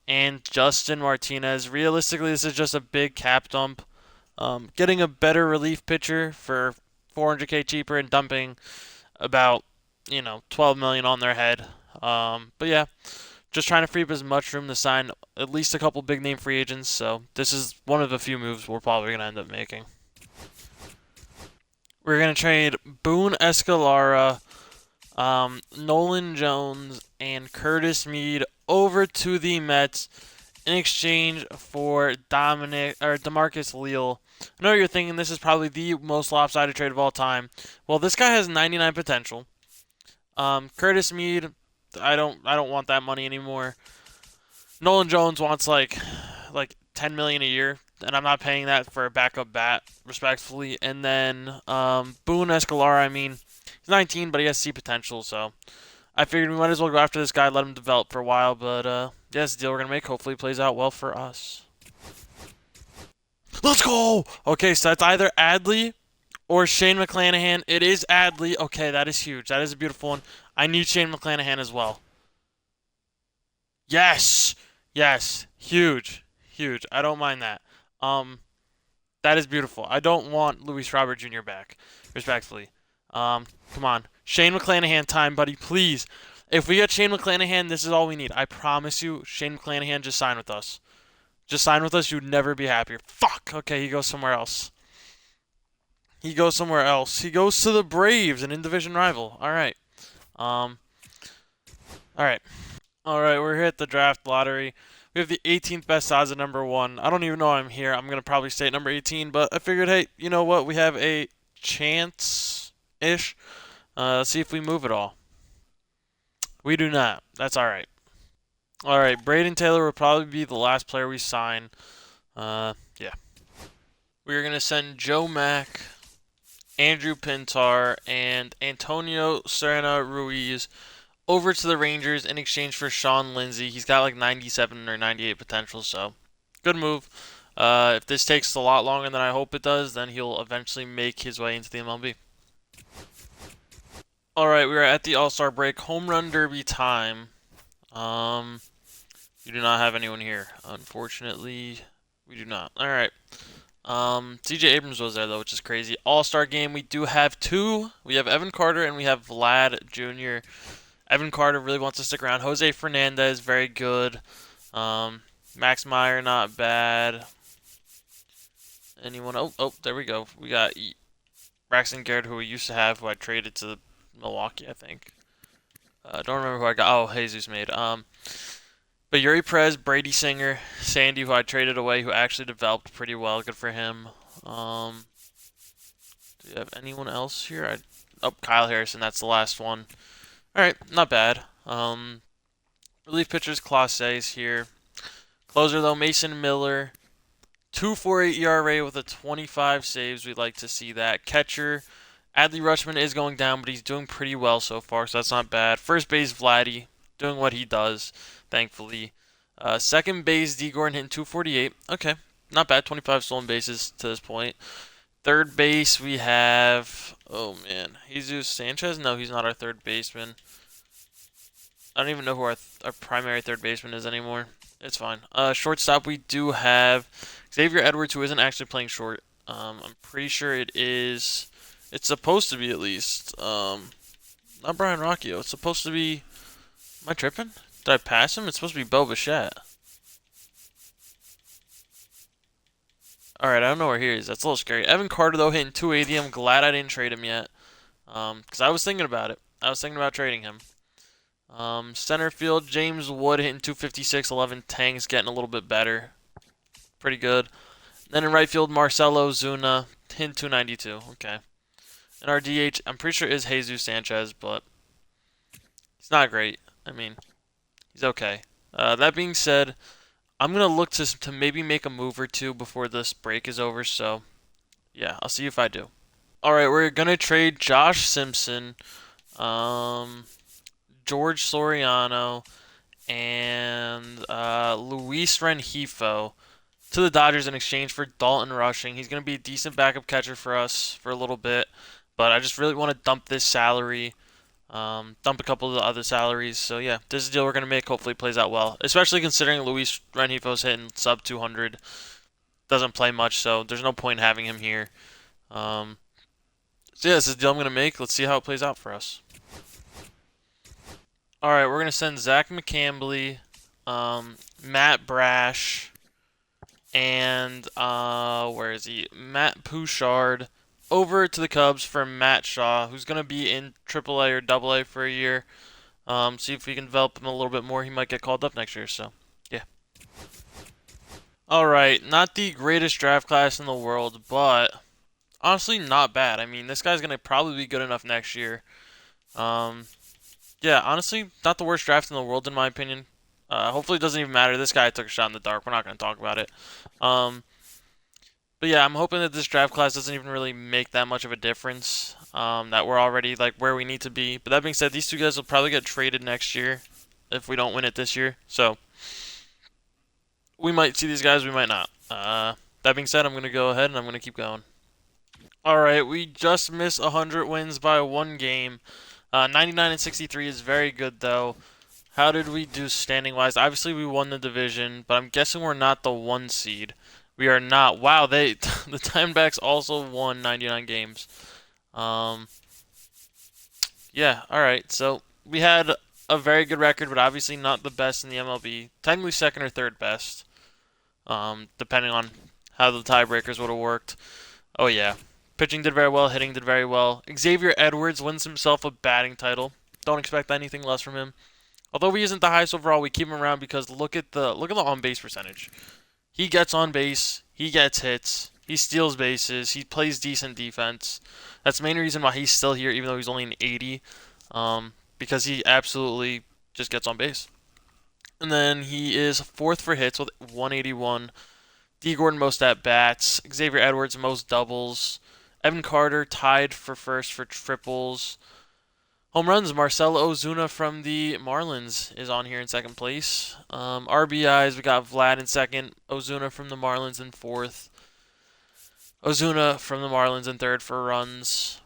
S1: and Justin Martinez. Realistically, this is just a big cap dump. Getting a better relief pitcher for $400K cheaper and dumping about, $12 million on their head. But yeah, just trying to free up as much room to sign at least a couple big name free agents. So this is one of the few moves we're probably going to end up making. We're going to trade Boone Escalara, Nolan Jones, and Curtis Mead over to the Mets in exchange for DeMarcus Leal. I know you're thinking this is probably the most lopsided trade of all time. Well, this guy has 99 potential. Curtis Mead, I don't want that money anymore. Nolan Jones wants like $10 million a year, and I'm not paying that for a backup bat, respectfully. And then Boone Escalara, he's 19, but he has C potential, so I figured we might as well go after this guy, let him develop for a while. But yeah, it's the deal we're gonna make. Hopefully, it plays out well for us. Let's go! Okay, so that's either Adley or Shane McClanahan. It is Adley. Okay, that is huge. That is a beautiful one. I need Shane McClanahan as well. Yes! Yes. Huge. Huge. I don't mind that. That is beautiful. I don't want Luis Robert Jr. back, respectfully. Come on. Shane McClanahan time, buddy, please. If we get Shane McClanahan, this is all we need. I promise you, Shane McClanahan, just sign with us. Just sign with us. You'd never be happier. Fuck. Okay, he goes somewhere else. He goes somewhere else. He goes to the Braves, an in-division rival. All right. All right. All right, we're here at the draft lottery. We have the 18th best odds at number 1. I don't even know I'm here. I'm going to probably stay at number 18, but I figured, hey, you know what? We have a chance-ish. Let's see if we move at all. We do not. That's all right. All right, Braden Taylor will probably be the last player we sign. Yeah. We're going to send Joe Mack, Andrew Pintar, and Antonio Serna Ruiz over to the Rangers in exchange for Sean Lindsay. He's got like 97 or 98 potential, so good move. If this takes a lot longer than I hope it does, then he'll eventually make his way into the MLB. All right, we are at the All-Star break. Home run derby time. You do not have anyone here. Unfortunately, we do not. All right. CJ Abrams was there, though, which is crazy. All-Star game, we do have 2. We have Evan Carter and we have Vlad Jr. Evan Carter really wants to stick around. Jose Fernandez, very good. Max Meyer, not bad. Anyone? Oh, there we go. We got Braxton Garrett, who we used to have, who I traded to Milwaukee, I think. Don't remember who I got. Oh, Jesus made. But Yuri Perez, Brady Singer, Sandy, who I traded away, who actually developed pretty well. Good for him. Do you have anyone else here? Kyle Harrison. That's the last one. All right, not bad. Relief pitchers, Clase's here. Closer, though, Mason Miller. 2.48 ERA with a 25 saves. We'd like to see that. Catcher, Adley Rutschman is going down, but he's doing pretty well so far, so that's not bad. First base, Vladdy, doing what he does, thankfully. Second base, D. Gordon hitting 248. Okay, not bad. 25 stolen bases to this point. Third base, we have, oh man, Jesus Sanchez? No, he's not our third baseman. I don't even know who our primary third baseman is anymore. It's fine. Shortstop, we do have Xavier Edwards, who isn't actually playing short. I'm pretty sure it is. It's supposed to be at least. not Brian Rocchio. It's supposed to be. Am I tripping? Did I pass him? It's supposed to be Bo Bichette. Alright, I don't know where he is. That's a little scary. Evan Carter, though, hitting 280. I'm glad I didn't trade him yet. Because I was thinking about it. I was thinking about trading him. Center field, James Wood hitting 256. 11 Tang's getting a little bit better. Pretty good. Then in right field, Marcelo Zuna hitting 292. Okay. And our DH, I'm pretty sure is Jesus Sanchez, but he's not great. I mean, he's okay. That being said, I'm going to look to maybe make a move or two before this break is over, so yeah, I'll see you if I do. Alright, we're going to trade Josh Simpson, George Soriano, and Luis Rengifo to the Dodgers in exchange for Dalton Rushing. He's going to be a decent backup catcher for us for a little bit, but I just really want to dump this salary. Dump a couple of the other salaries. So yeah, this is the deal we're gonna make. Hopefully, it plays out well. Especially considering Luis Rengifo's hitting sub 200, doesn't play much, so there's no point in having him here. So yeah, this is the deal I'm gonna make. Let's see how it plays out for us. All right, we're gonna send Zach McCambley, Matt Brash, and where is he? Matt Pouchard over to the Cubs for Matt Shaw, who's going to be in AAA or AA for a year. See if we can develop him a little bit more. He might get called up next year, so yeah. Alright, not the greatest draft class in the world, but honestly not bad. I mean, this guy's going to probably be good enough next year. Yeah, honestly, not the worst draft in the world in my opinion. Hopefully it doesn't even matter. This guy took a shot in the dark. We're not going to talk about it. But yeah, I'm hoping that this draft class doesn't even really make that much of a difference. That we're already like where we need to be. But that being said, these two guys will probably get traded next year if we don't win it this year. So we might see these guys, we might not. That being said, I'm gonna go ahead and I'm gonna keep going. All right, we just missed 100 wins by one game. 99 and 63 is very good though. How did we do standing wise? Obviously we won the division, but I'm guessing we're not the 1 seed. We are not. Wow, the Diamondbacks also won 99 games. Yeah, alright. So we had a very good record, but obviously not the best in the MLB. Technically second or third best. Depending on how the tiebreakers would have worked. Oh yeah. Pitching did very well, hitting did very well. Xavier Edwards wins himself a batting title. Don't expect anything less from him. Although he isn't the highest overall, we keep him around because look at the on-base percentage. He gets on base, he gets hits, he steals bases, he plays decent defense. That's the main reason why he's still here, even though he's only an 80, because he absolutely just gets on base. And then he is 4th for hits with 181. D. Gordon most at bats. Xavier Edwards most doubles. Evan Carter tied for 1st for triples. Home runs, Marcelo Ozuna from the Marlins is on here in 2nd place. RBIs, we got Vlad in 2nd, Ozuna from the Marlins in 4th. Ozuna from the Marlins in 3rd for runs.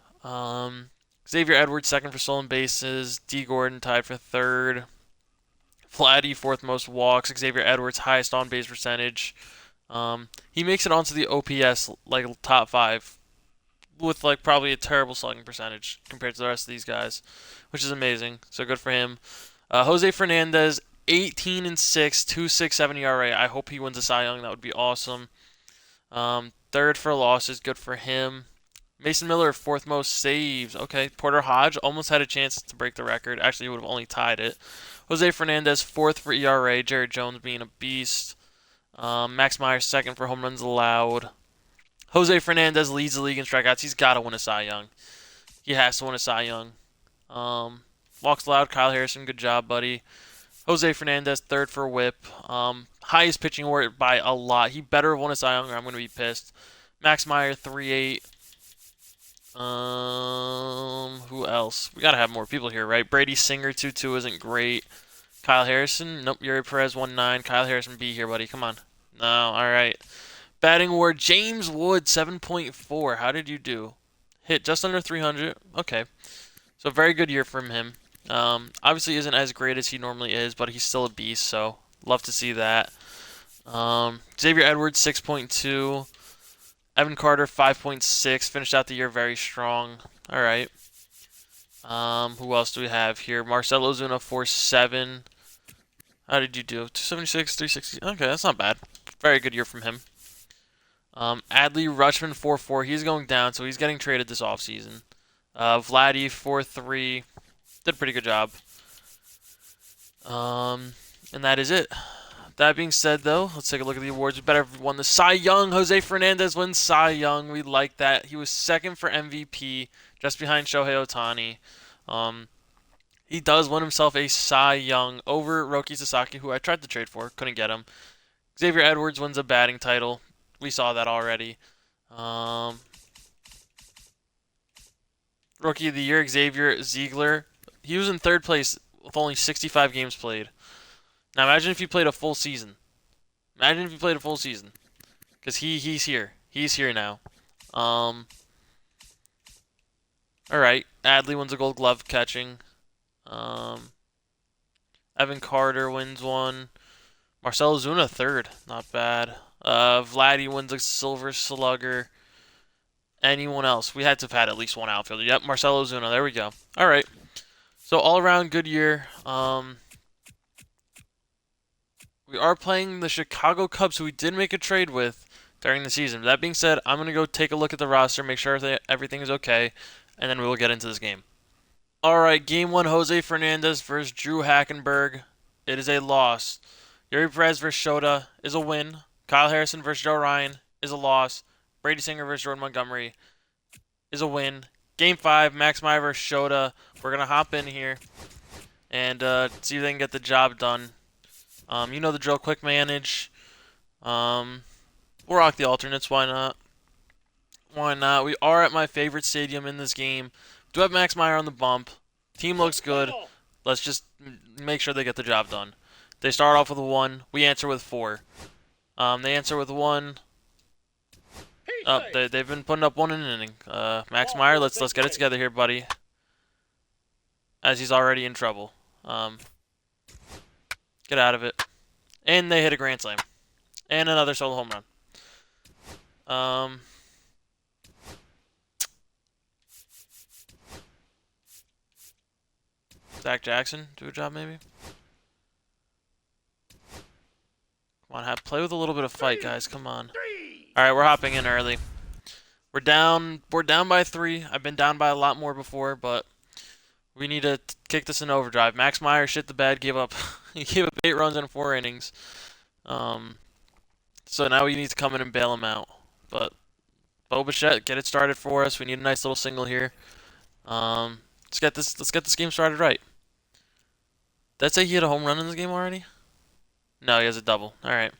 S1: Xavier Edwards 2nd for stolen bases. D. Gordon tied for 3rd. Vladdy 4th most walks. Xavier Edwards highest on base percentage. He makes it onto the OPS like top 5. With like probably a terrible slugging percentage compared to the rest of these guys, which is amazing. So good for him. Jose Fernandez, 18 and 6, 2.67 ERA. I hope he wins a Cy Young. That would be awesome. 3rd for losses, good for him. Mason Miller, 4th most saves. Okay, Porter Hodge almost had a chance to break the record. Actually, he would have only tied it. Jose Fernandez, 4th for ERA. Jared Jones being a beast. Max Meyer, 2nd for home runs allowed. Jose Fernandez leads the league in strikeouts. He's got to win a Cy Young. He has to win a Cy Young. Walks allowed. Kyle Harrison, good job, buddy. Jose Fernandez, 3rd for whip. Highest pitching award by a lot. He better have won a Cy Young or I'm going to be pissed. Max Meyer, 3.8. Who else? We got to have more people here, right? Brady Singer, 2.2 isn't great. Kyle Harrison, nope. Yuri Perez, 1.9. Kyle Harrison, B here, buddy. Come on. No, all right. Batting award, James Wood, 7.4. How did you do? Hit just under 300. Okay. So very good year from him. Obviously isn't as great as he normally is, but he's still a beast, so love to see that. Xavier Edwards, 6.2. Evan Carter, 5.6. Finished out the year very strong. All right. Who else do we have here? Marcell Ozuna 4.7. How did you do? 276, 360. Okay, that's not bad. Very good year from him. Adley Rutschman 4.4. He's going down, so he's getting traded this offseason. Vladdy 4.3. Did a pretty good job. And that is it. That being said, though, let's take a look at the awards. We better have won the Cy Young. Jose Fernandez wins Cy Young. We like that. He was second for MVP, just behind Shohei Ohtani. He does win himself a Cy Young over Roki Sasaki, who I tried to trade for. Couldn't get him. Xavier Edwards wins a batting title. We saw that already. Rookie of the Year, Xavier Ziegler. He was in third place with only 65 games played. Now imagine if you played a full season. Imagine if you played a full season. Because he's here. He's here now. Alright. Adley wins a gold glove catching. Evan Carter wins one. Marcell Ozuna third. Not bad. Vladdy wins a silver slugger. Anyone else? We had to have had at least one outfielder. Yep, Marcell Ozuna. There we go. Alright. So all around good year. We are playing the Chicago Cubs, who we did make a trade with during the season. That being said, I'm going to go take a look at the roster, make sure everything is okay, and then we will get into this game. Alright, Game 1, Jose Fernandez versus Drew Hackenberg. It is a loss. Yuri Perez versus Shota is a win. Kyle Harrison versus Joe Ryan is a loss. Brady Singer versus Jordan Montgomery is a win. Game 5, Max Meyer versus Shota. We're going to hop in here and see if they can get the job done. You know the drill, quick manage. We'll rock the alternates, why not? Why not? We are at my favorite stadium in this game. Do have Max Meyer on the bump. Team looks good. Let's just make sure they get the job done. They start off with a 1. We answer with 4. They answer with 1. They've been putting up 1 in an inning. Max Meyer, let's get it together here, buddy. As he's already in trouble. Get out of it. And they hit a grand slam. And another solo home run. Zach Jackson, do a job maybe? Come on, play with a little bit of fight, guys. Come on. Alright, we're hopping in early. We're down by 3. I've been down by a lot more before, but we need to kick this in overdrive. Max Meyer shit the bed, gave up he gave up 8 runs in 4 innings. So now we need to come in and bail him out. But Bo Bichette, get it started for us. We need a nice little single here. Let's get this game started right. Did that say he hit a home run in this game already? No, he has a double. Alright.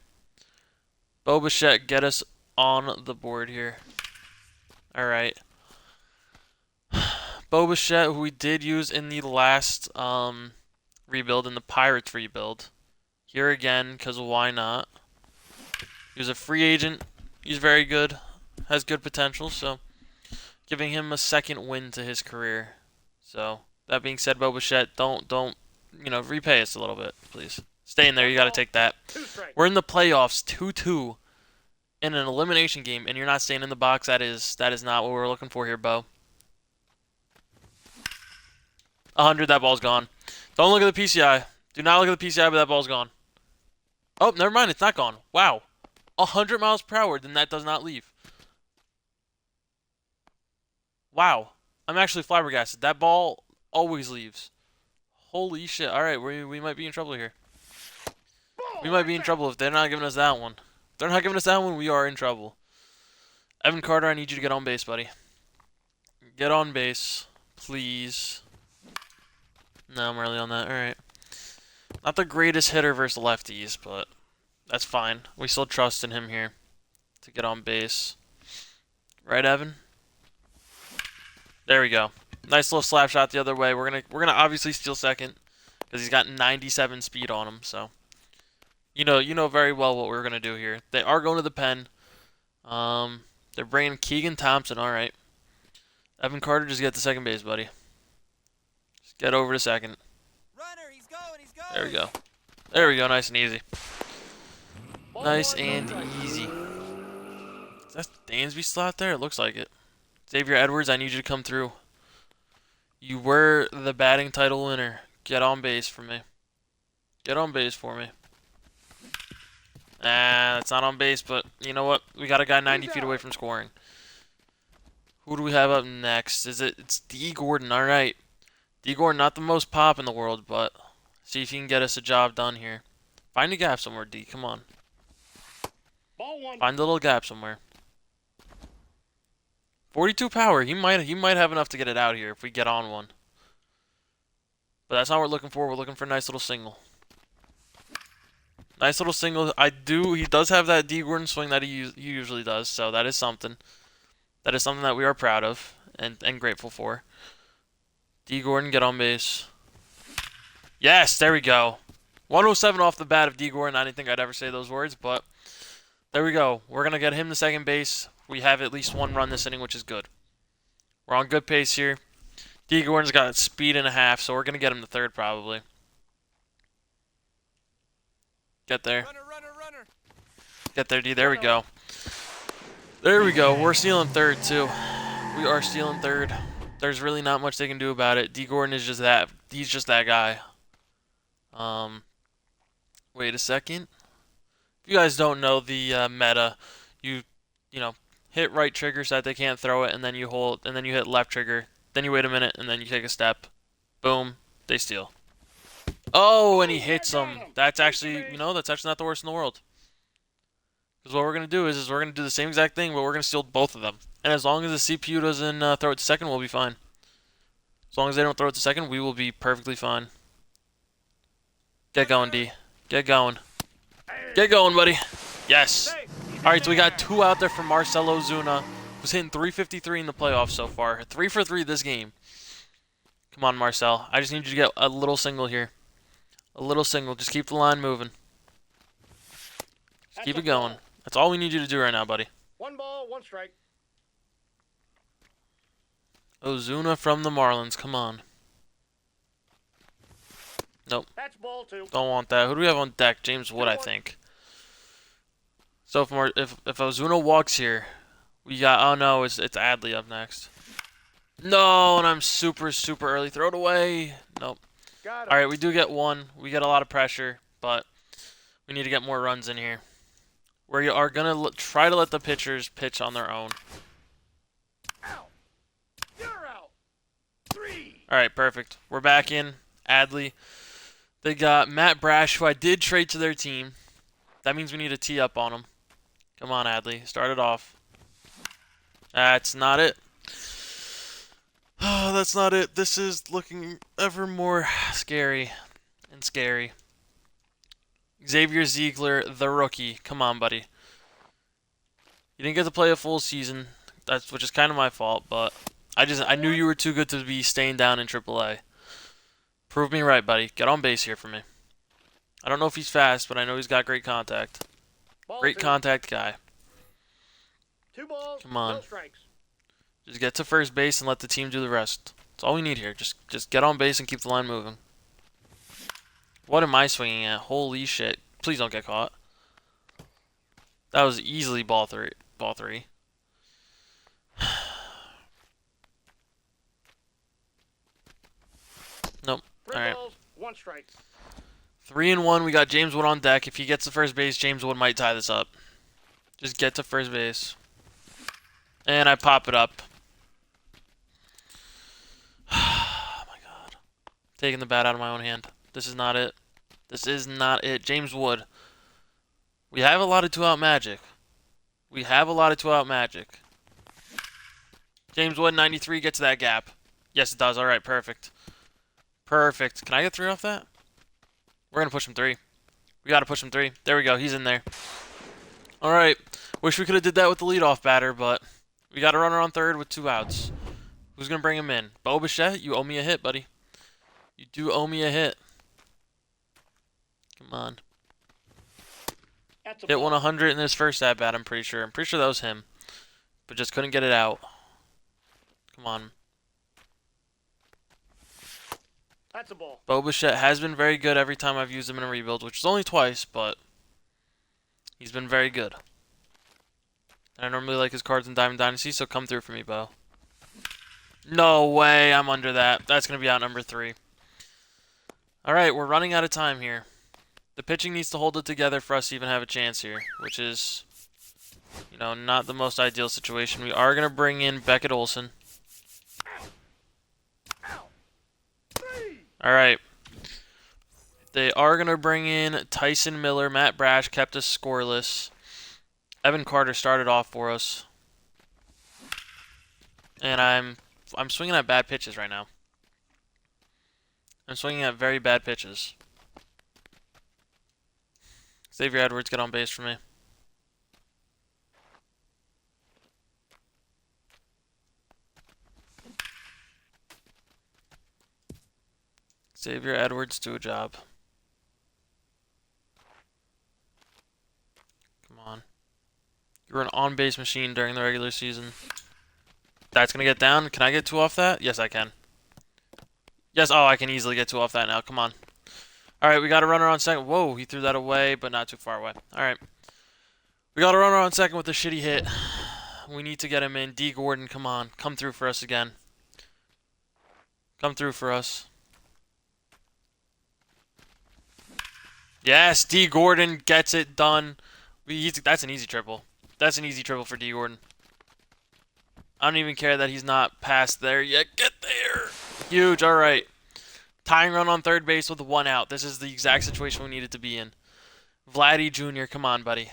S1: Bo Bichette, get us on the board here. Alright. Bo Bichette, who we did use in the last rebuild, in the Pirates rebuild. Here again, because why not? He was a free agent. He's very good. Has good potential, so giving him a second win to his career. So, that being said, Bo Bichette, don't, repay us a little bit, please. Stay in there, you gotta take that. We're in the playoffs, 2-2, in an elimination game, and you're not staying in the box. That is not what we're looking for here, Bo. 100, that ball's gone. Don't look at the PCI. Do not look at the PCI, but that ball's gone. Oh, never mind, it's not gone. Wow. 100 miles per hour, then that does not leave. Wow. I'm actually flabbergasted. That ball always leaves. Holy shit. Alright, we might be in trouble here. We might be in trouble if they're not giving us that one. If they're not giving us that one, we are in trouble. Evan Carter, I need you to get on base, buddy. Get on base. Please. No, I'm early on that. Alright. Not the greatest hitter versus lefties, but that's fine. We still trust in him here to get on base. Right, Evan? There we go. Nice little slap shot the other way. We're gonna obviously steal second because he's got 97 speed on him. So you know very well what we're gonna do here. They are going to the pen. They're bringing Keegan Thompson. All right. Evan Carter, just get to second base, buddy. Just get over to second.
S2: Runner, he's going.
S1: There we go. There we go. Nice and easy. Nice and easy. Is that Dansby still out there? It looks like it. Xavier Edwards, I need you to come through. You were the batting title winner. Get on base for me. Get on base for me. That's not on base, but you know what? We got a guy 90 feet away from scoring. Who do we have up next? It's D. Gordon. All right. D. Gordon, not the most pop in the world, but see if you can get us a job done here. Find a gap somewhere, D. Come on. Find a little gap somewhere. 42 power. He might have enough to get it out here if we get on one. But that's not what we're looking for. We're looking for a nice little single. Nice little single. He does have that D. Gordon swing that he usually does, so that is something. That is something that we are proud of and grateful for. D. Gordon, get on base. Yes, there we go. 107 off the bat of D. Gordon. I didn't think I'd ever say those words, but there we go. We're going to get him to second base. We have at least one run this inning, which is good. We're on good pace here. D. Gordon's got speed and a half, so we're going to get him to third probably. Get there.
S2: Runner.
S1: Get there, D. There we go. There we go. We're stealing third, too. We are stealing third. There's really not much they can do about it. D. Gordon is just that. He's just that guy. Wait a second. If you guys don't know the meta, you know, hit right trigger so that they can't throw it, and then you hold, and then you hit left trigger. Then you wait a minute, and then you take a step. Boom. They steal. Oh, and he hits them. That's actually, that's actually not the worst in the world. Because what we're going to do is we're going to do the same exact thing, but we're going to steal both of them. And as long as the CPU doesn't throw it to second, we'll be fine. As long as they don't throw it to second, we will be perfectly fine. Get going, D. Get going. Get going, buddy. Yes. All right, so we got 2 out there from Marcell Ozuna, who's hitting 353 in the playoffs so far. 3 for 3 this game. Come on, Marcell. I just need you to get a little single here. A little single. Just keep the line moving. Just keep it going. That's all we need you to do right now, buddy.
S2: 1 ball, 1 strike.
S1: Ozuna from the Marlins. Come on. Nope.
S2: That's ball 2.
S1: Don't want that. Who do we have on deck? James Wood, I think. So if Ozuna walks here, we got. Oh no, it's Adley up next. No, and I'm super early. Throw it away. Nope. All right, we do get 1. We get a lot of pressure, but we need to get more runs in here. We are gonna try to let the pitchers pitch on their own.
S2: Out. You're out. 3.
S1: All right, perfect. We're back in. Adley. They got Matt Brash, who I did trade to their team. That means we need to tee up on him. Come on, Adley. Start it off. That's not it. Oh, that's not it. This is looking ever more scary and scary. Xavier Ziegler, the rookie. Come on, buddy. You didn't get to play a full season, which is kind of my fault, but I knew you were too good to be staying down in AAA. Prove me right, buddy. Get on base here for me. I don't know if he's fast, but I know he's got great contact. Great contact guy.
S2: 2 balls,
S1: come on.
S2: No strikes.
S1: Just get to first base and let the team do the rest. That's all we need here. Just get on base and keep the line moving. What am I swinging at? Holy shit. Please don't get caught. That was easily ball 3. Ball 3. Nope.
S2: 3
S1: All right.
S2: balls, 1 strike.
S1: 3-1. We got James Wood on deck. If he gets to first base, James Wood might tie this up. Just get to first base. And I pop it up. Oh my god. Taking the bat out of my own hand. This is not it. This is not it. James Wood. We have a lot of 2-out magic. We have a lot of 2-out magic. James Wood, 93, gets to that gap. Yes, it does. All right, perfect. Perfect. Can I get 3 off that? We're going to push him 3. We got to push him 3. There we go. He's in there. All right. Wish we could have did that with the leadoff batter, but we got a runner on third with 2 outs. Who's going to bring him in? Bo Bichette, you owe me a hit, buddy. You do owe me a hit. Come on. Hit 100 in his first at-bat, I'm pretty sure. I'm pretty sure that was him. But just couldn't get it out. Come on.
S2: That's a ball.
S1: Bo Bichette has been very good every time I've used him in a rebuild, which is only twice, but he's been very good. And I normally like his cards in Diamond Dynasty, so come through for me, Bo. No way, I'm under that. That's going to be out number 3. All right, we're running out of time here. The pitching needs to hold it together for us to even have a chance here, which is, not the most ideal situation. We are going to bring in Beckett Olson. All right. They are going to bring in Tyson Miller. Matt Brash kept us scoreless. Evan Carter started off for us. And I'm swinging at bad pitches right now. I'm swinging at very bad pitches. Xavier Edwards, get on base for me. Xavier Edwards, do a job. Come on. You were an on-base machine during the regular season. That's going to get down. Can I get 2 off that? Yes, I can. Yes, oh, I can easily get 2 off that now. Come on. All right, we got a runner on second. Whoa, he threw that away, but not too far away. All right. We got a runner on second with a shitty hit. We need to get him in. D. Gordon, come on. Come through for us again. Come through for us. Yes, D. Gordon gets it done. That's an easy triple. That's an easy triple for D. Gordon. I don't even care that he's not past there yet. Get there. Huge. All right. Tying run on third base with 1 out. This is the exact situation we needed to be in. Vladdy Jr., come on, buddy.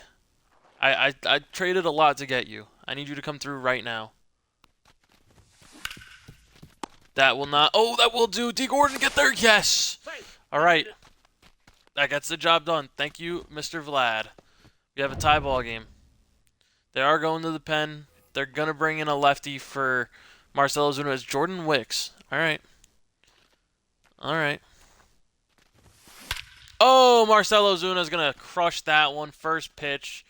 S1: I traded a lot to get you. I need you to come through right now. That will not. Oh, that will do. D. Gordon, get there. Yes. All right. That gets the job done. Thank you, Mr. Vlad. We have a tie ball game. They are going to the pen. They're going to bring in a lefty for Marcell Ozuna as Jordan Wicks. All right. All right. Oh, Marcell Ozuna is going to crush that one. First pitch.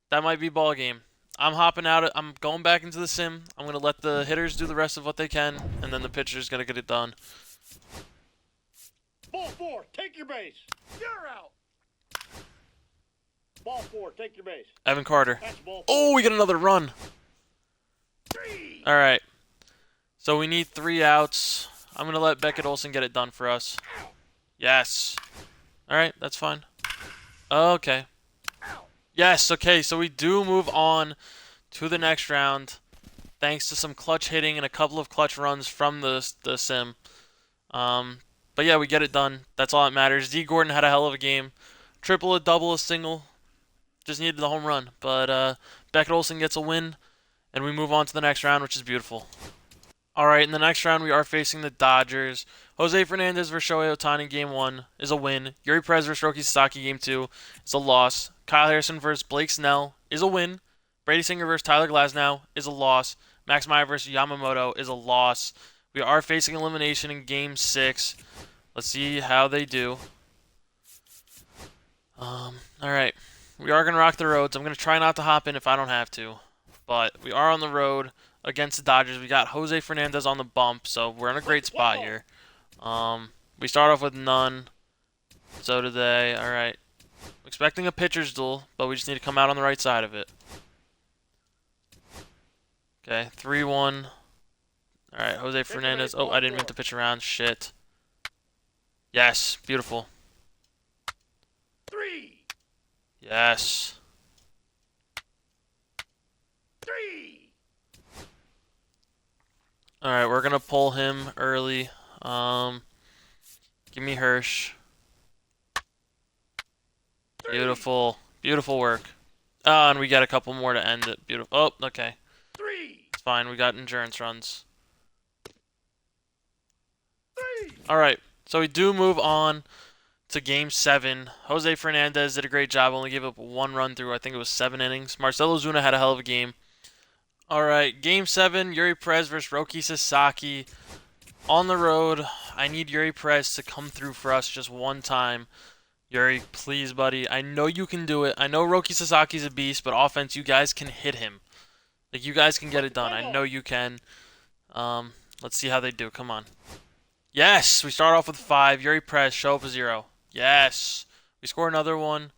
S1: That might be ball game. I'm hopping out. I'm going back into the sim. I'm going to let the hitters do the rest of what they can, and then the pitcher's going to get it done.
S2: Ball 4, take your base. You're out. Ball 4, take your base.
S1: Evan Carter.
S2: That's ball 4.
S1: Oh, we get another run.
S2: 3.
S1: All right. So we need 3 outs. I'm going to let Beckett Olson get it done for us. Yes. All right, that's fine. Okay. Yes, okay, so we do move on to the next round thanks to some clutch hitting and a couple of clutch runs from the sim. But yeah, we get it done. That's all that matters. D. Gordon had a hell of a game. Triple, a double, a single. Just needed the home run. But Beckett Olson gets a win, and we move on to the next round, which is beautiful. All right, in the next round, we are facing the Dodgers. Jose Fernandez versus Shohei Ohtani, Game 1 is a win. Yuri Perez versus Roki Sasaki, Game 2 is a loss. Kyle Harrison versus Blake Snell is a win. Brady Singer versus Tyler Glasnow is a loss. Max Meyer versus Yamamoto is a loss. We are facing elimination in Game 6. Let's see how they do. All right. We are going to rock the roads. I'm going to try not to hop in if I don't have to. But we are on the road against the Dodgers. We got Jose Fernandez on the bump, so we're in a great spot here. We start off with none. So do they. All right. Expecting a pitcher's duel, but we just need to come out on the right side of it. Okay, 3-1. All right, Jose Fernandez. Oh, I didn't mean to pitch around. Shit. Yes, beautiful.
S2: 3.
S1: Yes.
S2: 3.
S1: All right, we're gonna pull him early. Give me Hirsch. Beautiful, beautiful work. Oh, and we got a couple more to end it. Beautiful. Oh, okay.
S2: 3.
S1: It's fine. We got endurance runs.
S2: 3.
S1: All right, so we do move on to Game 7. Jose Fernandez did a great job. Only gave up 1 run through, I think it was 7 innings. Marcell Ozuna had a hell of a game. All right, Game 7, Yuri Perez versus Roki Sasaki. On the road, I need Yuri Perez to come through for us just one time. Yuri, please, buddy. I know you can do it. I know Roki Sasaki's a beast, but offense, you guys can hit him. Like, you guys can get it done. I know you can. Let's see how they do. Come on. Yes, we start off with 5. Yuri Perez, show up a 0. Yes. We score another one.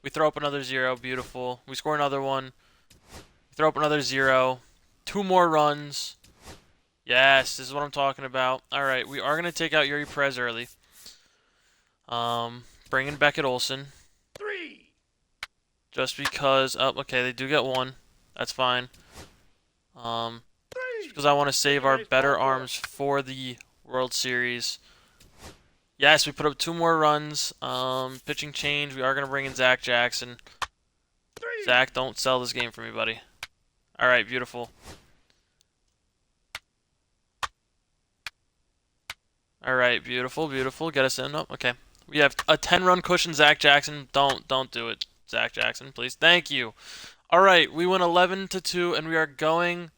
S1: We throw up another 0. Beautiful. We score another one. We throw up another 0. 2 more runs. Yes, this is what I'm talking about. All right, we are gonna take out Yuri Perez early. Bringing Beckett Olson
S2: 3.
S1: just because. Oh, okay, they do get one. That's fine. Just
S2: 3.
S1: because I want to
S2: Take
S1: save
S2: a
S1: our
S2: nice ball
S1: better
S2: four.
S1: arms for the World Series. Yes, we put up 2 more runs. Pitching change. We are gonna bring in Zach Jackson.
S2: 3.
S1: Zach, don't sell this game for me, buddy. All right, beautiful. All right, beautiful, beautiful. Get us in. Oh, okay. We have a 10-run cushion. Zach Jackson, don't do it, Zach Jackson, please. Thank you. All right, we win 11-2, and we are going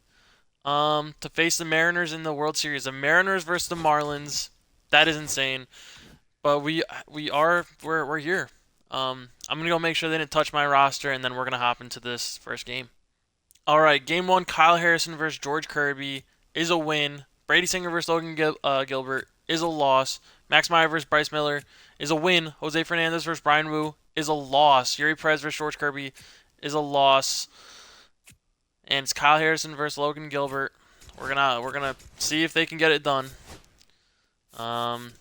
S1: to face the Mariners in the World Series. The Mariners versus the Marlins. That is insane. But we're here. I'm gonna go make sure they didn't touch my roster, and then we're gonna hop into this first game. All right, game one: Kyle Harrison versus George Kirby is a win. Brady Singer versus Logan Gilbert is a loss. Max Meyer versus Bryce Miller is a win. Jose Fernandez versus Brian Wu is a loss. Yuri Perez versus George Kirby is a loss. And it's Kyle Harrison versus Logan Gilbert. We're gonna see if they can get it done. Um,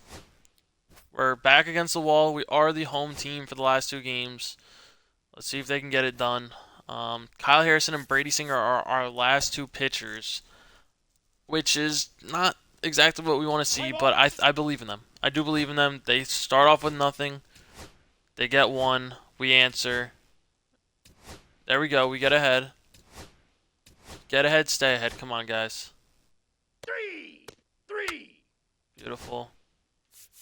S1: we're back against the wall. We are the home team for the last 2 games. Let's see if they can get it done. Kyle Harrison and Brady Singer are our last 2 pitchers, which is not exactly what we want to see, but I believe in them. I do believe in them. They start off with nothing. They get one. We answer. There we go. We get ahead. Get ahead, stay ahead. Come on, guys.
S2: 3. 3.
S1: Beautiful.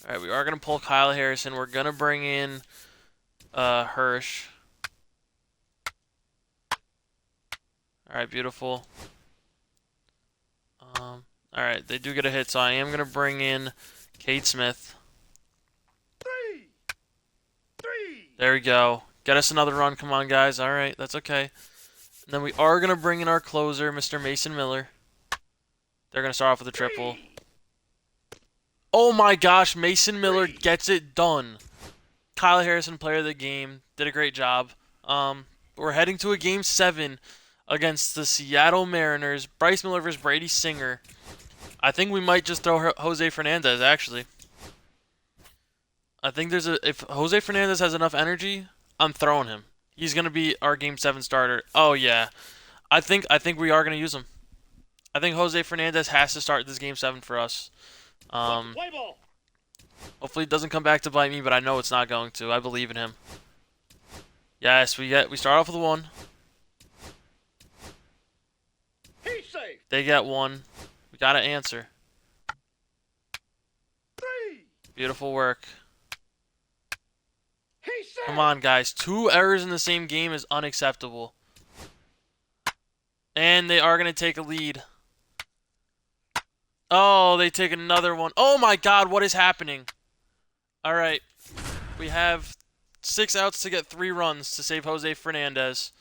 S1: All right, we are going to pull Kyle Harrison. We're going to bring in Hirsch. All right, beautiful. All right, they do get a hit, so I am going to bring in Cade Smith.
S2: 3. 3.
S1: There we go. Get us another run. Come on, guys. All right, that's okay. And then we are going to bring in our closer, Mr. Mason Miller. They're going to start off with a triple.
S2: 3.
S1: Oh my gosh, Mason Miller gets it done. Kyle Harrison, player of the game, did a great job. We're heading to a game 7 against the Seattle Mariners. Bryce Miller versus Brady Singer. I think we might just throw Jose Fernandez, actually. I think if Jose Fernandez has enough energy, I'm throwing him. He's gonna be our game 7 starter. Oh yeah. I think we are gonna use him. I think Jose Fernandez has to start this game 7 for us.
S2: Play ball.
S1: Hopefully it doesn't come back to bite me, but I know it's not going to. I believe in him. Yes, we start off with 1.
S2: He's safe.
S1: They get 1. We gotta answer.
S2: 3.
S1: Beautiful work.
S2: He's safe.
S1: Come on, guys. 2 errors in the same game is unacceptable. And they are gonna take a lead. Oh, they take another one. Oh my god, what is happening? Alright. We have 6 outs to get 3 runs to save Jose Fernandez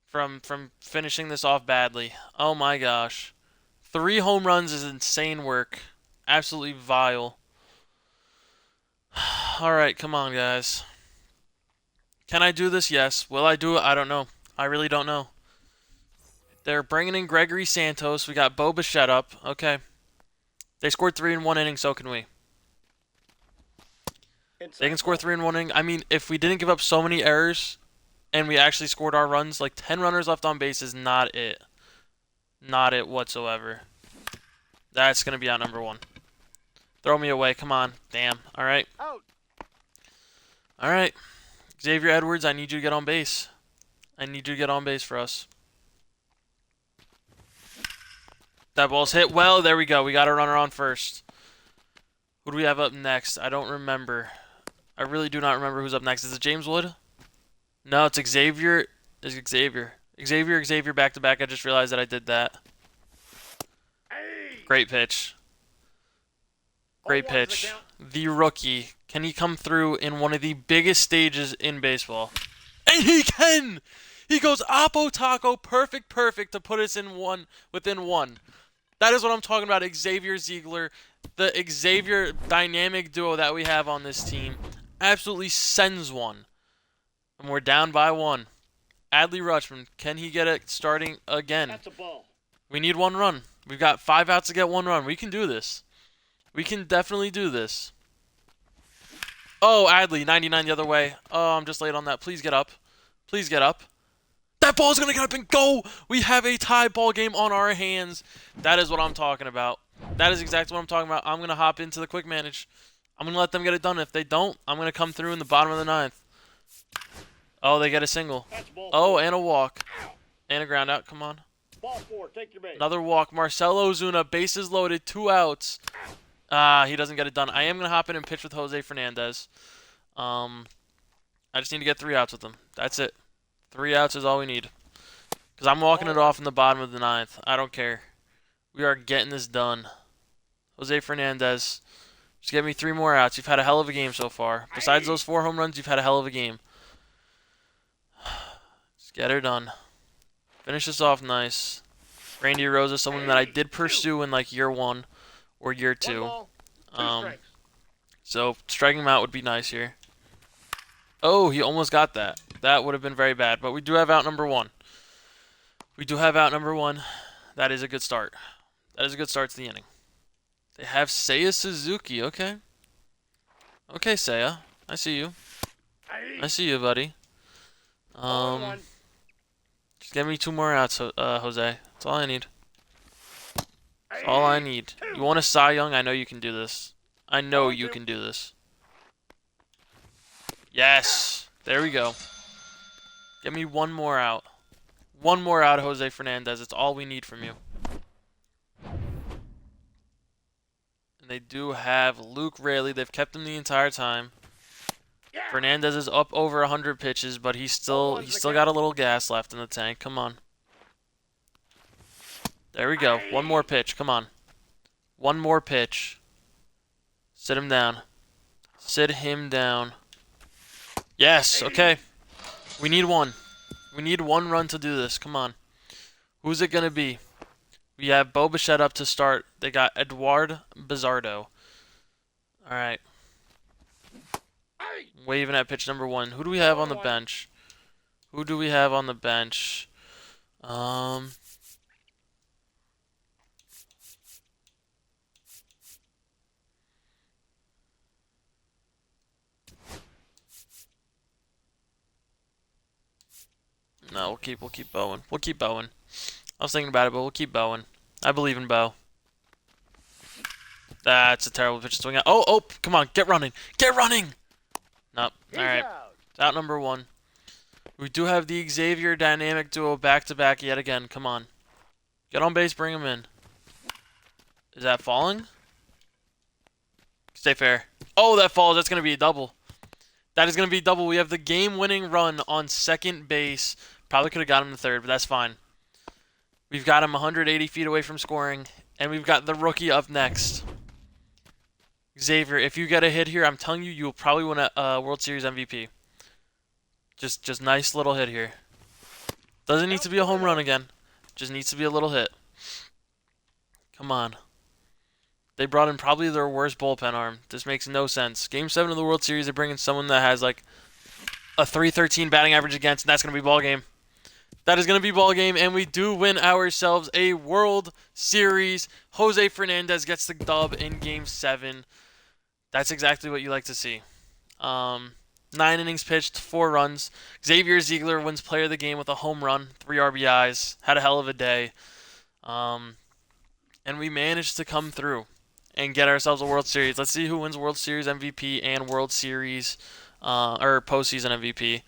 S1: from finishing this off badly. Oh my gosh. 3 home runs is insane work. Absolutely vile. Alright, come on, guys. Can I do this? Yes. Will I do it? I don't know. I really don't know. They're bringing in Gregory Santos. We got Bo Bichette up. Okay. They scored 3 in 1 inning, so can we. They can score 3 in 1 inning. I mean, if we didn't give up so many errors and we actually scored our runs, like 10 runners left on base is not it. Not it whatsoever. That's going to be out number 1. Throw me away. Come on. Damn. All right.
S2: Out.
S1: All right. Xavier Edwards, I need you to get on base. I need you to get on base for us. That ball's hit well. There we go. We got a runner on first. Who do we have up next? I don't remember. I really do not remember who's up next. Is it James Wood? No, it's Xavier. It's Xavier. Xavier back to back. I just realized that I did that.
S2: Hey.
S1: Great pitch. Great pitch. The rookie. Can he come through in one of the biggest stages in baseball? And he can! He goes Oppo Taco, perfect to put us in within 1. That is what I'm talking about, Xavier Ziegler. The Xavier dynamic duo that we have on this team absolutely sends one. And we're down by 1. Adley Rutschman, can he get it starting again?
S2: That's a ball.
S1: We need 1 run. We've got 5 outs to get 1 run. We can do this. We can definitely do this. Oh, Adley, 99 the other way. Oh, I'm just late on that. Please get up. Please get up. That ball's going to get up and go. We have a tie ball game on our hands. That is what I'm talking about. That is exactly what I'm talking about. I'm going to hop into the quick manage. I'm going to let them get it done. If they don't, I'm going to come through in the bottom of the 9th. Oh, they get a single. Oh, and a walk. And a ground out. Come on.
S2: Ball 4, take your base.
S1: Another walk. Marcelo Ozuna, bases loaded, 2 outs. He doesn't get it done. I am going to hop in and pitch with Jose Fernandez. I just need to get 3 outs with him. That's it. 3 outs is all we need. Because I'm walking it off in the bottom of the 9th. I don't care. We are getting this done. Jose Fernandez, just give me 3 more outs. You've had a hell of a game so far. Besides those 4 home runs, you've had a hell of a game. Just get her done. Finish this off nice. Randy Rosa, someone that I did pursue in like year 1 or year 2. So striking him out would be nice here. Oh, he almost got that. That would have been very bad. But we do have out number 1. We do have out number 1. That is a good start. That is a good start to the inning. They have Seiya Suzuki. Okay. Okay, Seiya. I see you. I see you, buddy. Just give me 2 more outs, Jose. That's all I need. That's all I need. You want a Cy Young? I know you can do this. I know you can do this. Yes. There we go. Give me 1 more out. 1 more out, Jose Fernandez. It's all we need from you. And they do have Luke Raley. They've kept him the entire time. Fernandez is up over 100 pitches, but he's still got a little gas left in the tank. Come on. There we go. 1 more pitch. Come on. 1 more pitch. Sit him down. Sit him down. Yes. Okay. We need 1. We need 1 run to do this. Come on. Who's it going to be? We have Bo Bichette up to start. They got Eduard Bizardo. All right. Waving at pitch number 1. Who do we have on the bench? Who do we have on the bench? No, we'll keep Bowen. We'll keep Bowen. I was thinking about it, but we'll keep Bowen. I believe in Bo. That's a terrible pitch to swing at. Oh, come on, get running. Get running! Nope. Alright. Out number 1. We do have the Xavier dynamic duo back-to-back yet again. Come on. Get on base, bring him in. Is that falling? Stay fair. Oh, that falls. That's going to be a double. That is going to be a double. We have the game-winning run on second base. Probably could have got him to third, but that's fine. We've got him 180 feet away from scoring, and we've got the rookie up next. Xavier, if you get a hit here, I'm telling you, you'll probably win a World Series MVP. Just nice little hit here. Doesn't need to be a home run again. Just needs to be a little hit. Come on. They brought in probably their worst bullpen arm. This makes no sense. Game 7 of the World Series, they bring in someone that has like a 313 batting average against, and that's going to be ball game. That is going to be ball game, and we do win ourselves a World Series. Jose Fernandez gets the dub in Game 7. That's exactly what you like to see. 9 innings pitched, 4 runs. Xavier Ziegler wins player of the game with a home run, 3 RBIs. Had a hell of a day. And we managed to come through and get ourselves a World Series. Let's see who wins World Series MVP and World Series or postseason MVP.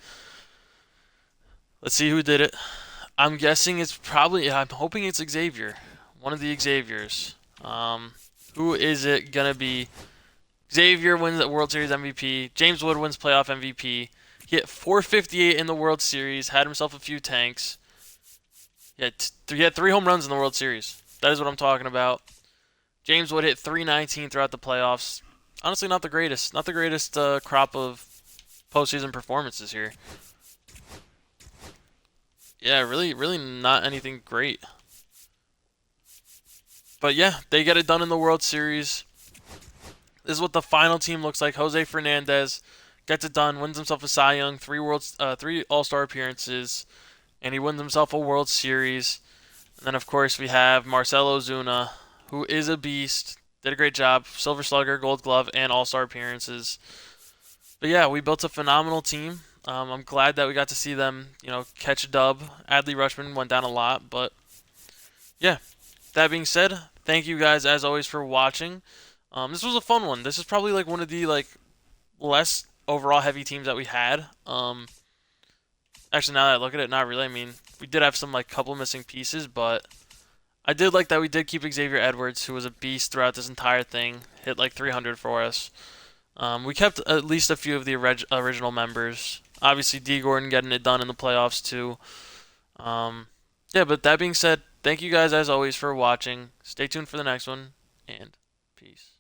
S1: Let's see who did it. I'm guessing it's probably, I'm hoping it's Xavier. One of the Xaviers. Who is it going to be? Xavier wins the World Series MVP. James Wood wins playoff MVP. He hit 458 in the World Series. Had himself a few tanks. He had 3 home runs in the World Series. That is what I'm talking about. James Wood hit 319 throughout the playoffs. Honestly, not the greatest. Not the greatest crop of postseason performances here. Yeah, really not anything great. But yeah, they get it done in the World Series. This is what the final team looks like. Jose Fernandez gets it done, wins himself a Cy Young, 3 All-Star appearances, and he wins himself a World Series. And then, of course, we have Marcell Ozuna, who is a beast. Did a great job. Silver Slugger, Gold Glove, and All-Star appearances. But yeah, we built a phenomenal team. I'm glad that we got to see them, catch a dub. Adley Rutschman went down a lot, but yeah. That being said, thank you guys as always for watching. This was a fun one. This is probably like one of the less overall heavy teams that we had. Actually, now that I look at it, not really. I mean, we did have some couple missing pieces, but I did like that we did keep Xavier Edwards, who was a beast throughout this entire thing. Hit like 300 for us. We kept at least a few of the original members. Obviously, D. Gordon getting it done in the playoffs too. Yeah, but that being said, thank you guys as always for watching. Stay tuned for the next one, and peace.